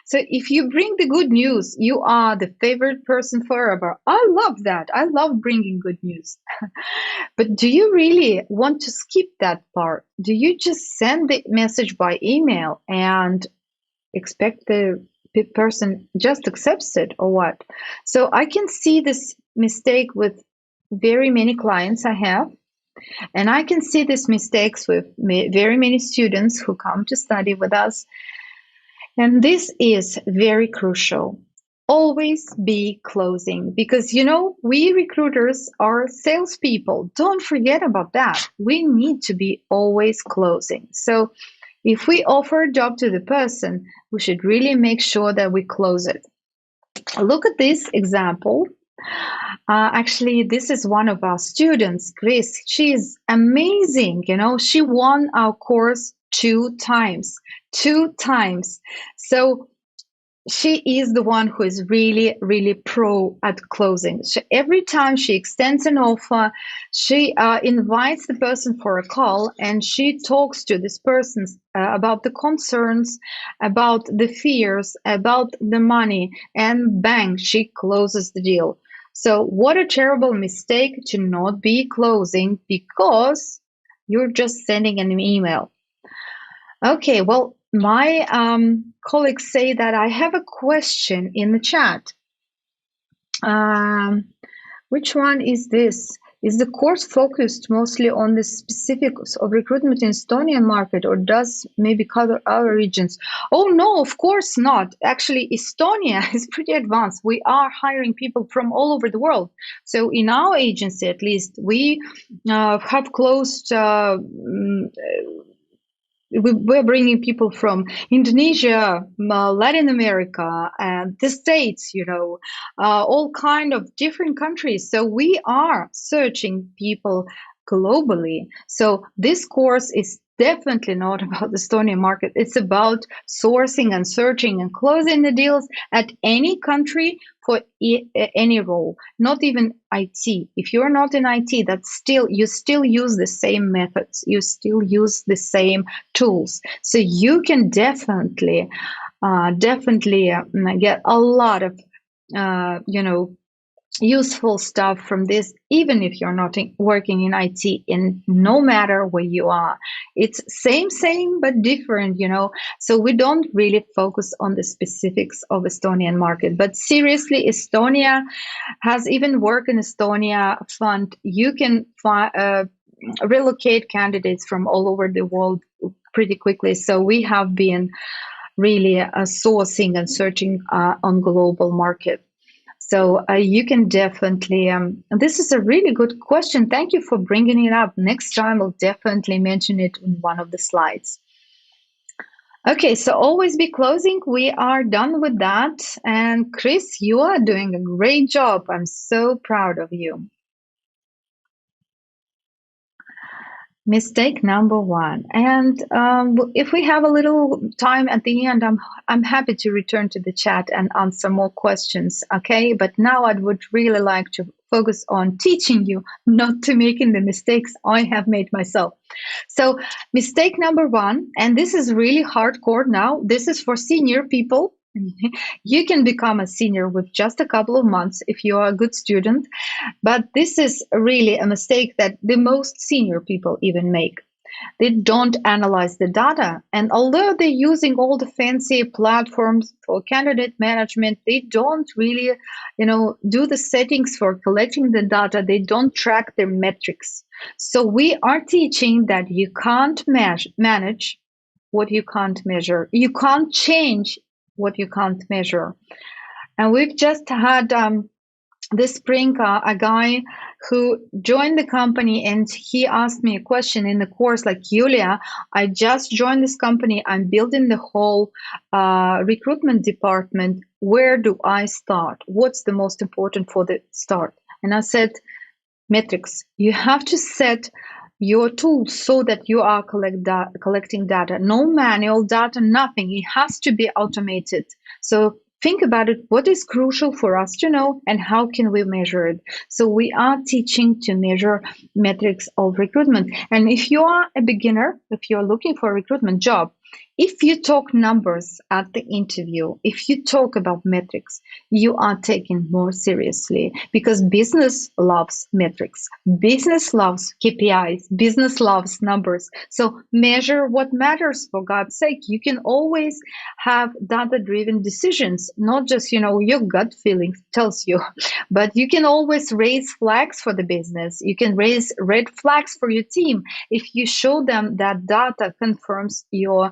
So if you bring the good news, you are the favorite person forever. I love that. I love bringing good news. But do you really want to skip that part? Do you just send the message by email and expect the person just accepts it or what? So I can see this mistake with very many clients I have, and I can see these mistakes with very many students who come to study with us. And this is very crucial. Always be closing because, we recruiters are salespeople. Don't forget about that. We need to be always closing. So if we offer a job to the person, we should really make sure that we close it. Look at this example. Actually, this is one of our students, Chris. She is amazing. She won our course 2 times. 2 times. So she is the one who is really, really pro at closing. Every time she extends an offer, she invites the person for a call and she talks to this person about the concerns, about the fears, about the money, and bang, she closes the deal. So what a terrible mistake to not be closing because you're just sending an email. Okay, well, my colleagues say that I have a question in the chat. Which one is this? Is the course focused mostly on the specifics of recruitment in Estonian market or does maybe cover other regions? Oh, no, of course not. Actually, Estonia is pretty advanced. We are hiring people from all over the world. So in our agency, at least, we have closed we're bringing people from Indonesia, Latin America, and the States, all kind of different countries. So we are searching people globally. So this course is definitely not about the Estonian market. It's about sourcing and searching and closing the deals at any country for any role, not even IT. If you're not in IT, you still use the same methods. You still use the same tools. So you can definitely get a lot of, useful stuff from this, even if you're not working in IT, and no matter where you are. It's same, but different, So we don't really focus on the specifics of Estonian market. But seriously, Estonia has even Work in Estonia fund. You can relocate candidates from all over the world pretty quickly. So we have been really sourcing and searching on global market. So you can definitely, this is a really good question. Thank you for bringing it up. Next time, I'll definitely mention it in one of the slides. Okay, so always be closing. We are done with that. And Chris, you are doing a great job. I'm so proud of you. Mistake number 1. And if we have a little time at the end, I'm happy to return to the chat and answer more questions, okay? But now I would really like to focus on teaching you not to making the mistakes I have made myself. So mistake number 1, and this is really hardcore now. This is for senior people. You can become a senior with just a couple of months if you are a good student. But this is really a mistake that the most senior people even make. They don't analyze the data. And although they're using all the fancy platforms for candidate management, they don't really, do the settings for collecting the data. They don't track their metrics. So we are teaching that you can't manage what you can't measure. You can't change what you can't measure. And we've just had this spring, a guy who joined the company, and he asked me a question in the course like, Julia, I just joined this company, I'm building the whole recruitment department. Where do I start? What's the most important for the start? And I said, metrics. You have to set your tools so that you are collecting data. No manual data, nothing. It has to be automated. So think about it. What is crucial for us to know, and how can we measure it? So we are teaching to measure metrics of recruitment. And if you are a beginner, if you're looking for a recruitment job, if you talk numbers at the interview, if you talk about metrics, you are taken more seriously, because business loves metrics. Business loves KPIs. Business loves numbers. So measure what matters, for God's sake. You can always have data-driven decisions, not just, your gut feeling tells you, but you can always raise flags for the business. You can raise red flags for your team if you show them that data confirms your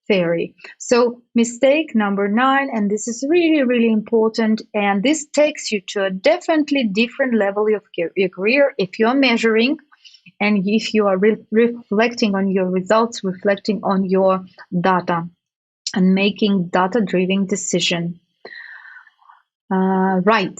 theory. So mistake number 9, and this is really, really important, and this takes you to a definitely different level of your career if you're measuring, and if you are reflecting on your results, reflecting on your data, and making data-driven decision. Right.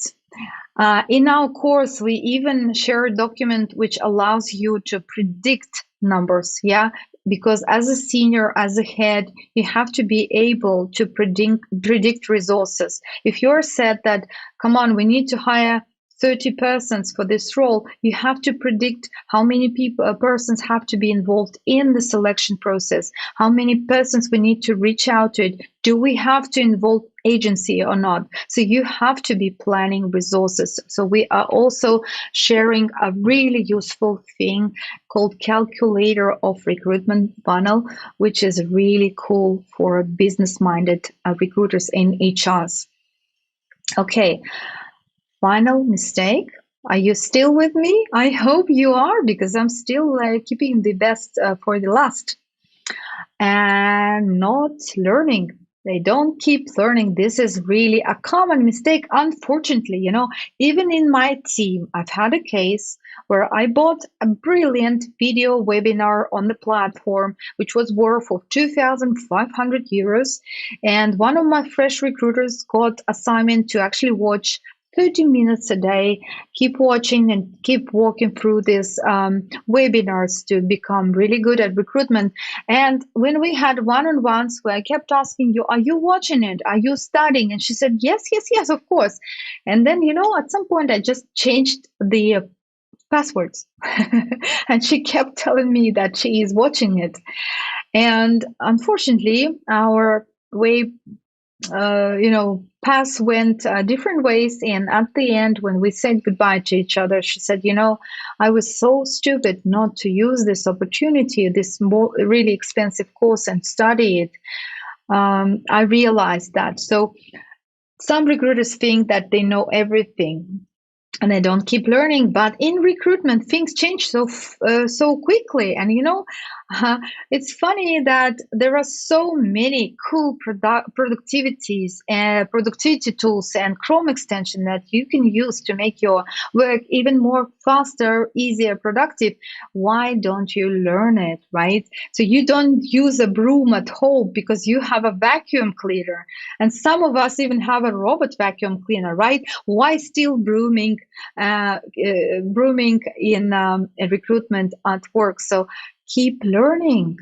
In our course, we even share a document which allows you to predict numbers. Yeah, because as a senior, as a head, you have to be able to predict resources. If you're said that, come on, we need to hire 30 persons for this role, you have to predict how many persons have to be involved in the selection process, how many persons we need to reach out to it. Do we have to involve agency or not? So you have to be planning resources. So we are also sharing a really useful thing called calculator of recruitment funnel, which is really cool for business-minded recruiters in HRs. Okay. Final mistake. Are you still with me? I hope you are, because I'm still keeping the best for the last. And not learning. They don't keep learning. This is really a common mistake. Unfortunately, even in my team, I've had a case where I bought a brilliant video webinar on the platform, which was worth of 2,500 euros. And one of my fresh recruiters got assignment to actually watch 30 minutes a day, keep watching and keep walking through these webinars to become really good at recruitment. And when we had one-on-ones, where I kept asking you, are you watching it? Are you studying? And she said, yes, yes, yes, of course. And then, at some point, I just changed the passwords. And she kept telling me that she is watching it. And unfortunately, our way paths went different ways. And at the end, when we said goodbye to each other, she said, I was so stupid not to use this opportunity, this really expensive course, and study it. I realized that. So some recruiters think that they know everything, and they don't keep learning. But in recruitment, things change so quickly. And it's funny that there are so many cool productivity tools and Chrome extension that you can use to make your work even more faster, easier, productive. Why don't you learn it, right? So you don't use a broom at home because you have a vacuum cleaner, and some of us even have a robot vacuum cleaner, right? Why still brooming in recruitment at work? So keep learning.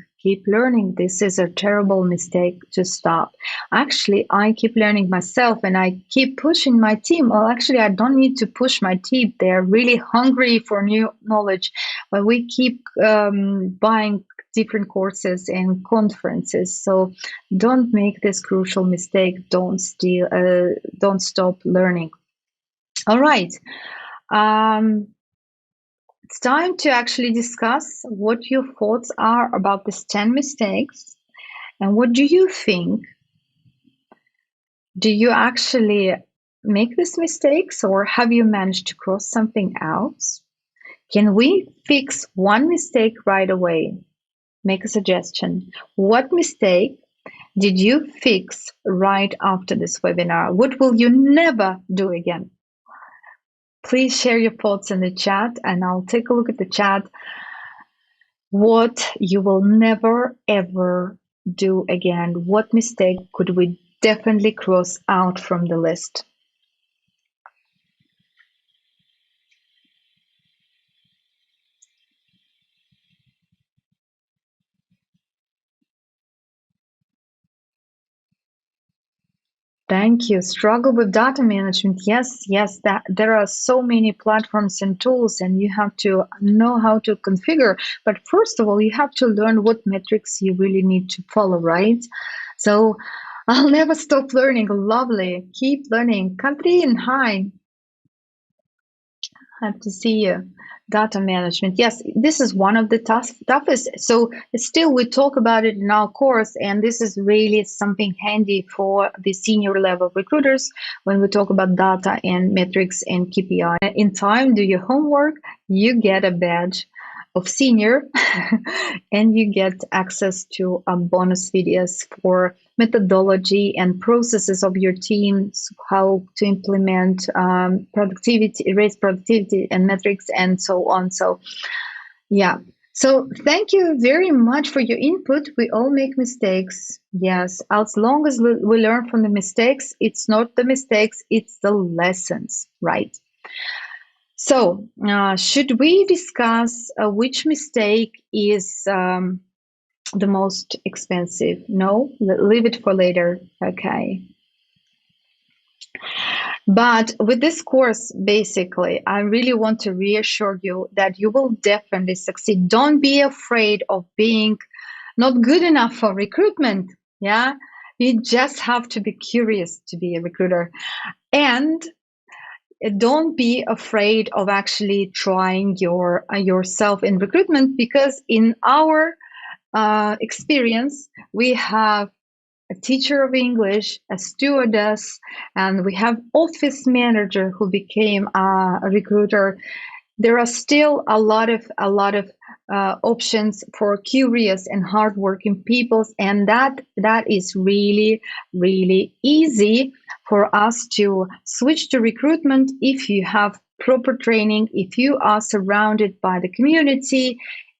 This is a terrible mistake to stop. Actually, I keep learning myself, and I keep pushing my team. Well, actually, I don't need to push my team. They're really hungry for new knowledge, but we keep buying different courses and conferences. So don't make this crucial mistake. Don't stop learning. All right. It's time to actually discuss what your thoughts are about these 10 mistakes, and what do you think? Do you actually make these mistakes, or have you managed to cross something else? Can we fix one mistake right away? Make a suggestion. What mistake did you fix right after this webinar? What will you never do again? Please share your thoughts in the chat and I'll take a look at the chat. What you will never ever do again? What mistake could we definitely cross out from the list? Thank you. Struggle with data management. Yes, yes, that there are so many platforms and tools, and you have to know how to configure. But first of all, you have to learn what metrics you really need to follow, right? So I'll never stop learning. Lovely. Keep learning. Catherine, hi. Have to see you. Data management. Yes, this is one of the toughest. So still, we talk about it in our course, and this is really something handy for the senior level recruiters when we talk about data and metrics and KPI. In time, do your homework. You get a badge of senior and you get access to bonus videos for methodology and processes of your teams, how to implement productivity, raise productivity and metrics, and so on. So, yeah. So, thank you very much for your input. We all make mistakes. Yes. As long as we learn from the mistakes, it's not the mistakes, it's the lessons, right? So, should we discuss which mistake is the most expensive? No, leave it for later. Okay. But with this course, basically, I really want to reassure you that you will definitely succeed. Don't be afraid of being not good enough for recruitment. Yeah. You just have to be curious to be a recruiter. And don't be afraid of actually trying yourself in recruitment, because in our experience, we have a teacher of English, a stewardess, and we have office manager who became a recruiter. There are still a lot of options for curious and hardworking people, and that is really easy for us to switch to recruitment if you have proper training, if you are surrounded by the community,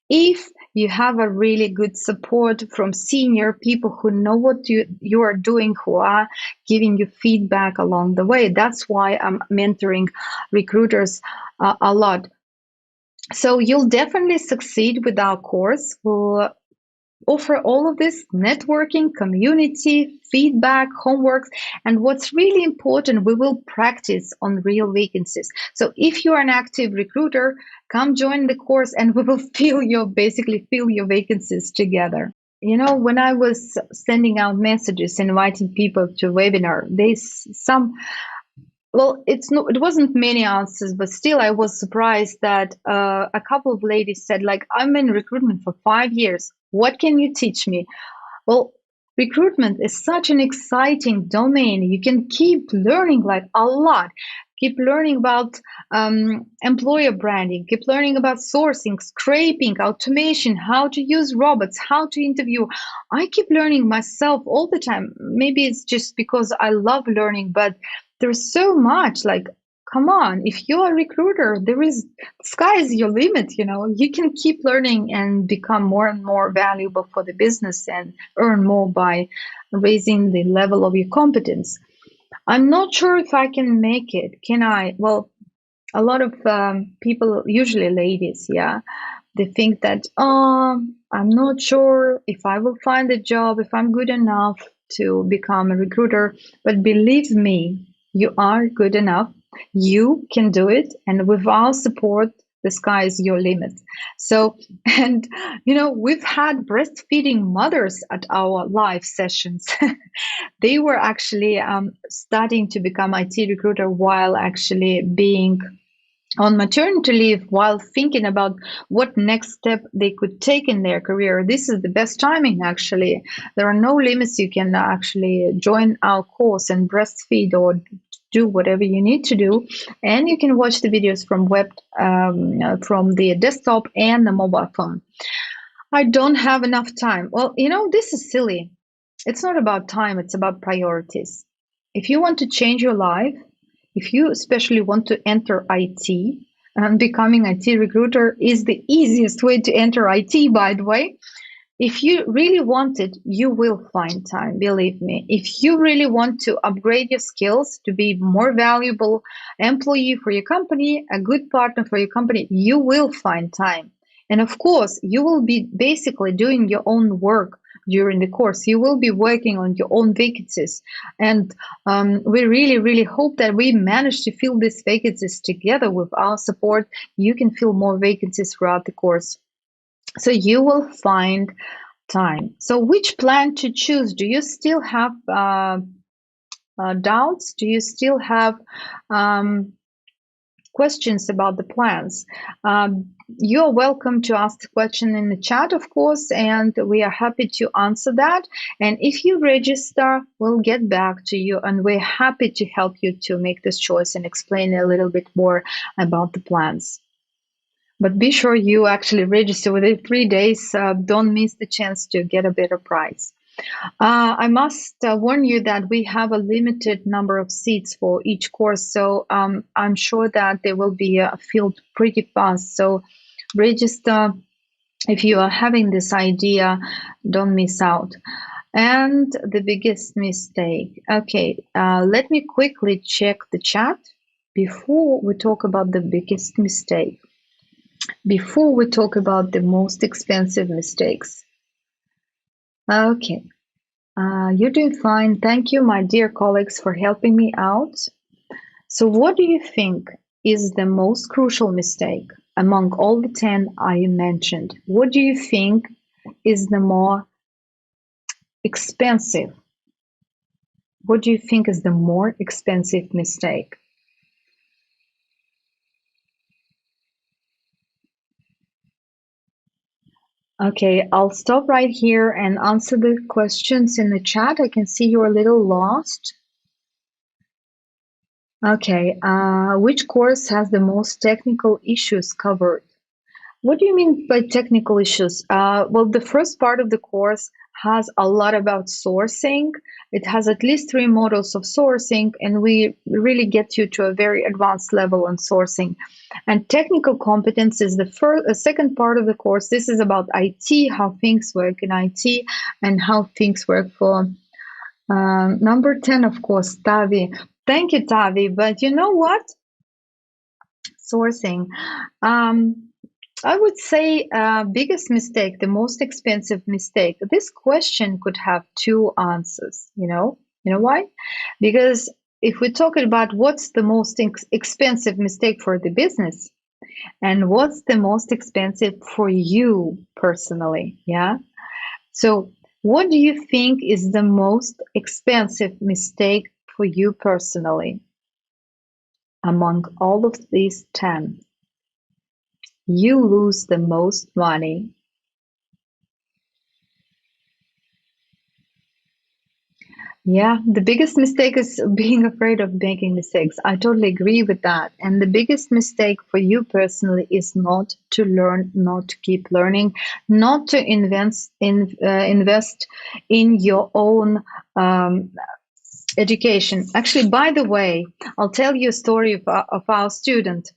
if you have a really good support from senior people who know what you are doing, who are giving you feedback along the way. That's why I'm mentoring recruiters a lot. So you'll definitely succeed with our course. We'll offer all of this networking, community, feedback, homeworks, and what's really important, we will practice on real vacancies. So if you are an active recruiter, come join the course and we will basically fill your vacancies together. You know, when I was sending out messages, inviting people to a webinar, it wasn't many answers, but still I was surprised that a couple of ladies said, like, I'm in recruitment for 5 years. What can you teach me? Well, recruitment is such an exciting domain. You can keep learning like a lot. Keep learning about employer branding, keep learning about sourcing, scraping, automation, how to use robots, how to interview. I keep learning myself all the time. Maybe it's just because I love learning, but there's so much. Like, come on, if you're a recruiter, sky is your limit. You can keep learning and become more and more valuable for the business and earn more by raising the level of your competence. I'm not sure if I can make it. Can I? Well, a lot of people, usually ladies, yeah, they think that, I'm not sure if I will find a job, if I'm good enough to become a recruiter. But believe me, you are good enough. You can do it. And with our support, the sky is your limit. So, and, we've had breastfeeding mothers at our live sessions. They were actually starting to become IT recruiter while actually being on maternity leave, while thinking about what next step they could take in their career. This is the best timing, actually. There are no limits. You can actually join our course and breastfeed or do whatever you need to do, and you can watch the videos from from the desktop and the mobile phone. I don't have enough time. Well, this is silly. It's not about time, it's about priorities. If you want to change your life, if you especially want to enter IT, and becoming IT recruiter is the easiest way to enter IT, by the way. If you really want it, you will find time, believe me. If you really want to upgrade your skills to be more valuable employee for your company, a good partner for your company, you will find time. And of course, you will be basically doing your own work during the course. You will be working on your own vacancies. And we really, really hope that we manage to fill these vacancies together with our support. You can fill more vacancies throughout the course. So you will find time. So which plan to choose? Do you still have doubts? Do you still have questions about the plans? You're welcome to ask the question in the chat, of course, and we are happy to answer that. And if you register, we'll get back to you, and we're happy to help you to make this choice and explain a little bit more about the plans. But be sure you actually register within 3 days. Don't miss the chance to get a better price. I must warn you that we have a limited number of seats for each course, so I'm sure that they will be filled pretty fast. So register if you are having this idea, don't miss out. And the biggest mistake. Okay, let me quickly check the chat before we talk about the biggest mistake. Before we talk about the most expensive mistakes. Okay, you're doing fine. Thank you, my dear colleagues, for helping me out. So what do you think is the most crucial mistake among all the 10 I mentioned? What do you think is the more expensive? What do you think is the more expensive mistake? Okay, I'll stop right here and answer the questions in the chat. I can see you're a little lost. Okay, which course has the most technical issues covered? What do you mean by technical issues? Well, the first part of the course has a lot about sourcing. It has at least 3 models of sourcing, and we really get you to a very advanced level on sourcing. And technical competence is the second part of the course. This is about IT, how things work in IT, and how things work for number 10, of course, Tavi. Thank you, Tavi. But you know what? Sourcing. I would say biggest mistake, the most expensive mistake. This question could have 2 answers, you know? You know why? Because if we're talking about what's the most expensive mistake for the business and what's the most expensive for you personally, yeah? So what do you think is the most expensive mistake for you personally among all of these 10? You lose the most money. Yeah, the biggest mistake is being afraid of making mistakes. I totally agree with that. And the biggest mistake for you personally is not to learn, not to keep learning, not to invest in your own education. Actually, by the way, I'll tell you a story of our student.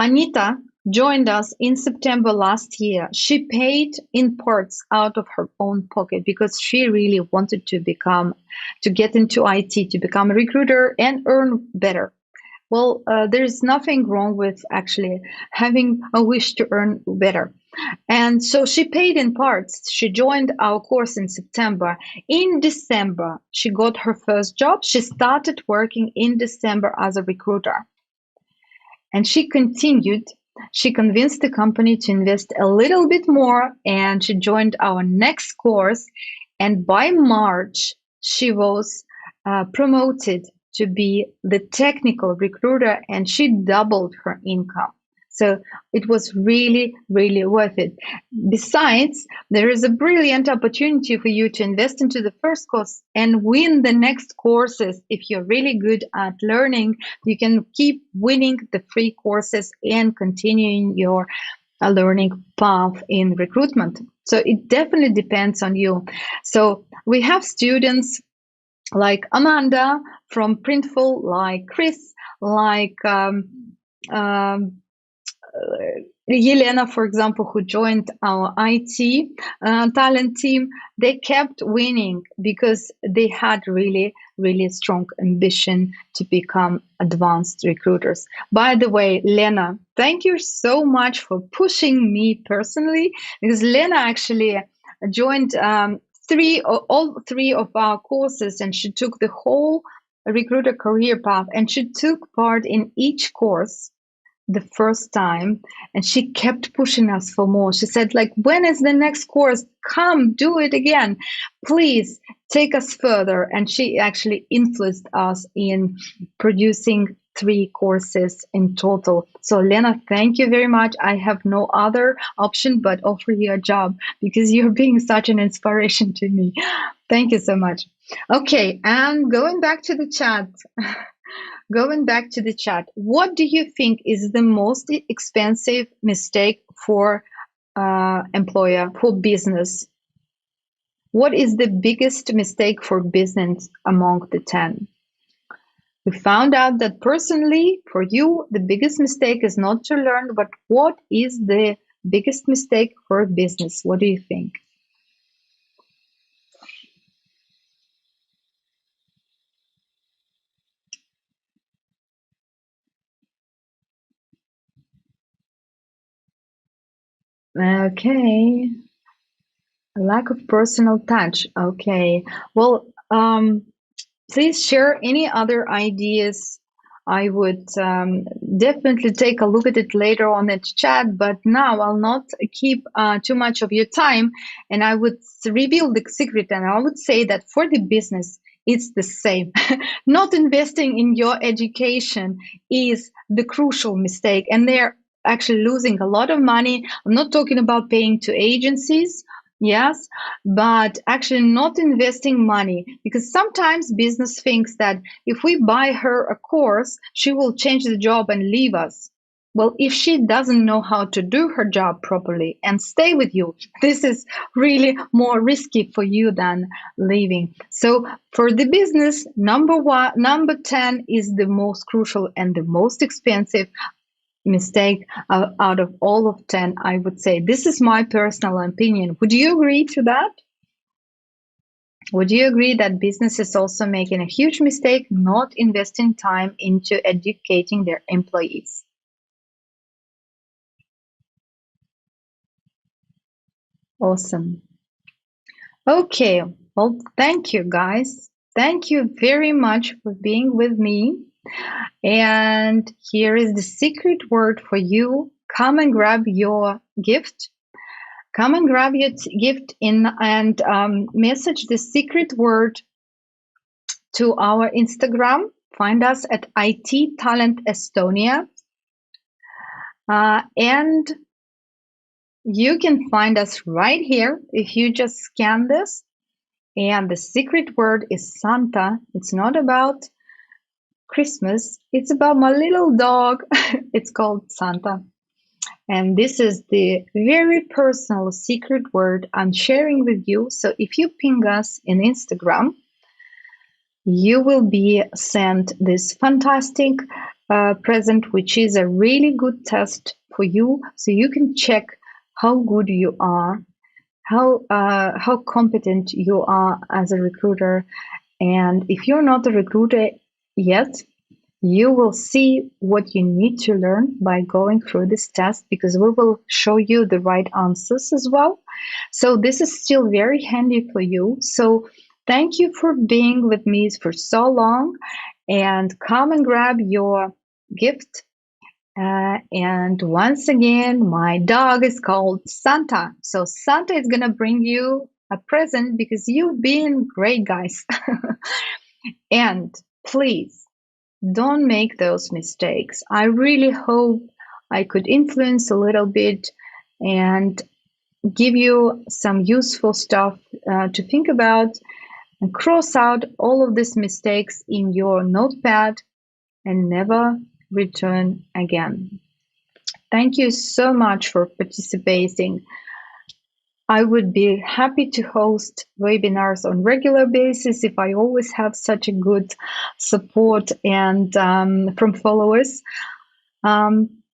Anita joined us in September last year. She paid in parts out of her own pocket because she really wanted to get into IT, to become a recruiter and earn better. Well, there's nothing wrong with actually having a wish to earn better. And so she paid in parts. She joined our course in September. In December, she got her first job. She started working in December as a recruiter. And she continued. She convinced the company to invest a little bit more, and she joined our next course. And by March, she was promoted to be the technical recruiter, and she doubled her income. So it was really, really worth it. Besides, there is a brilliant opportunity for you to invest into the first course and win the next courses. If you're really good at learning, you can keep winning the free courses and continuing your learning path in recruitment. So it definitely depends on you. So we have students like Amanda from Printful, like Chris, like um, Yelena, for example, who joined our IT talent team, they kept winning because they had really, really strong ambition to become advanced recruiters. By the way, Lena, thank you so much for pushing me personally, because Lena actually joined all three of our courses, and she took the whole recruiter career path, and she took part in each course the first time, and she kept pushing us for more. She said, like, when is the next course? Come do it again, please take us further. And she actually influenced us in producing 3 courses in total. So Lena, thank you very much. I have no other option but offer you a job, because you're being such an inspiration to me. Thank you so much. Okay, and going back to the chat. Going back to the chat, what do you think is the most expensive mistake for employer, for business? What is the biggest mistake for business among the 10? We found out that personally, for you, the biggest mistake is not to learn, but what is the biggest mistake for business? What do you think? Okay, lack of personal touch. Okay, well, please share any other ideas. I would definitely take a look at it later on at chat, but now I'll not keep too much of your time, and I would reveal the secret, and I would say that for the business, it's the same. Not investing in your education is the crucial mistake, and they're actually losing a lot of money. I'm not talking about paying to agencies, yes, but actually not investing money, because sometimes business thinks that if we buy her a course, she will change the job and leave us. Well, if she doesn't know how to do her job properly and stay with you, this is really more risky for you than leaving. So for the business, number 10 is the most crucial and the most expensive mistake out of all of 10, I would say. This is my personal opinion. Would you agree to that? Would you agree that business is also making a huge mistake not investing time into educating their employees? Awesome. Okay, well, thank you guys. Thank you very much for being with me. And here is the secret word for you. Come and grab your gift. Come and grab your gift in and message the secret word to our Instagram. Find us at IT Talent Estonia. And you can find us right here if you just scan this. And the secret word is Santa. It's not about Christmas. It's about my little dog. It's called Santa. And this is the very personal secret word I'm sharing with you. So if you ping us in Instagram, you will be sent this fantastic present, which is a really good test for you, so you can check how good you are, how competent you are as a recruiter. And if you're not a recruiter yet, you will see what you need to learn by going through this test, because we will show you the right answers as well. So this is still very handy for you. So thank you for being with me for so long, and come and grab your gift. And once again, my dog is called Santa. So Santa is going to bring you a present because you've been great, guys. And please don't make those mistakes. I really hope I could influence a little bit and give you some useful stuff to think about, and cross out all of these mistakes in your notepad and never return again. Thank you so much for participating. I would be happy to host webinars on regular basis if I always have such a good support and from followers.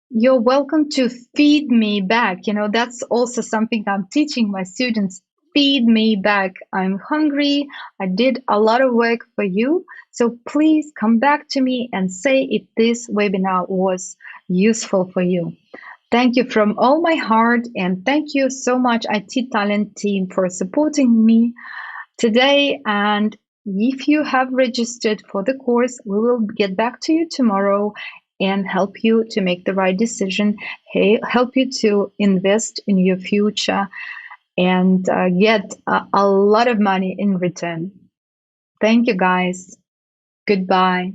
You're welcome to feed me back. That's also something I'm teaching my students. Feed me back. I'm hungry. I did a lot of work for you. So please come back to me and say if this webinar was useful for you. Thank you from all my heart, and thank you so much, IT Talent team, for supporting me today. And if you have registered for the course, we will get back to you tomorrow and help you to make the right decision, help you to invest in your future and get a lot of money in return. Thank you, guys. Goodbye.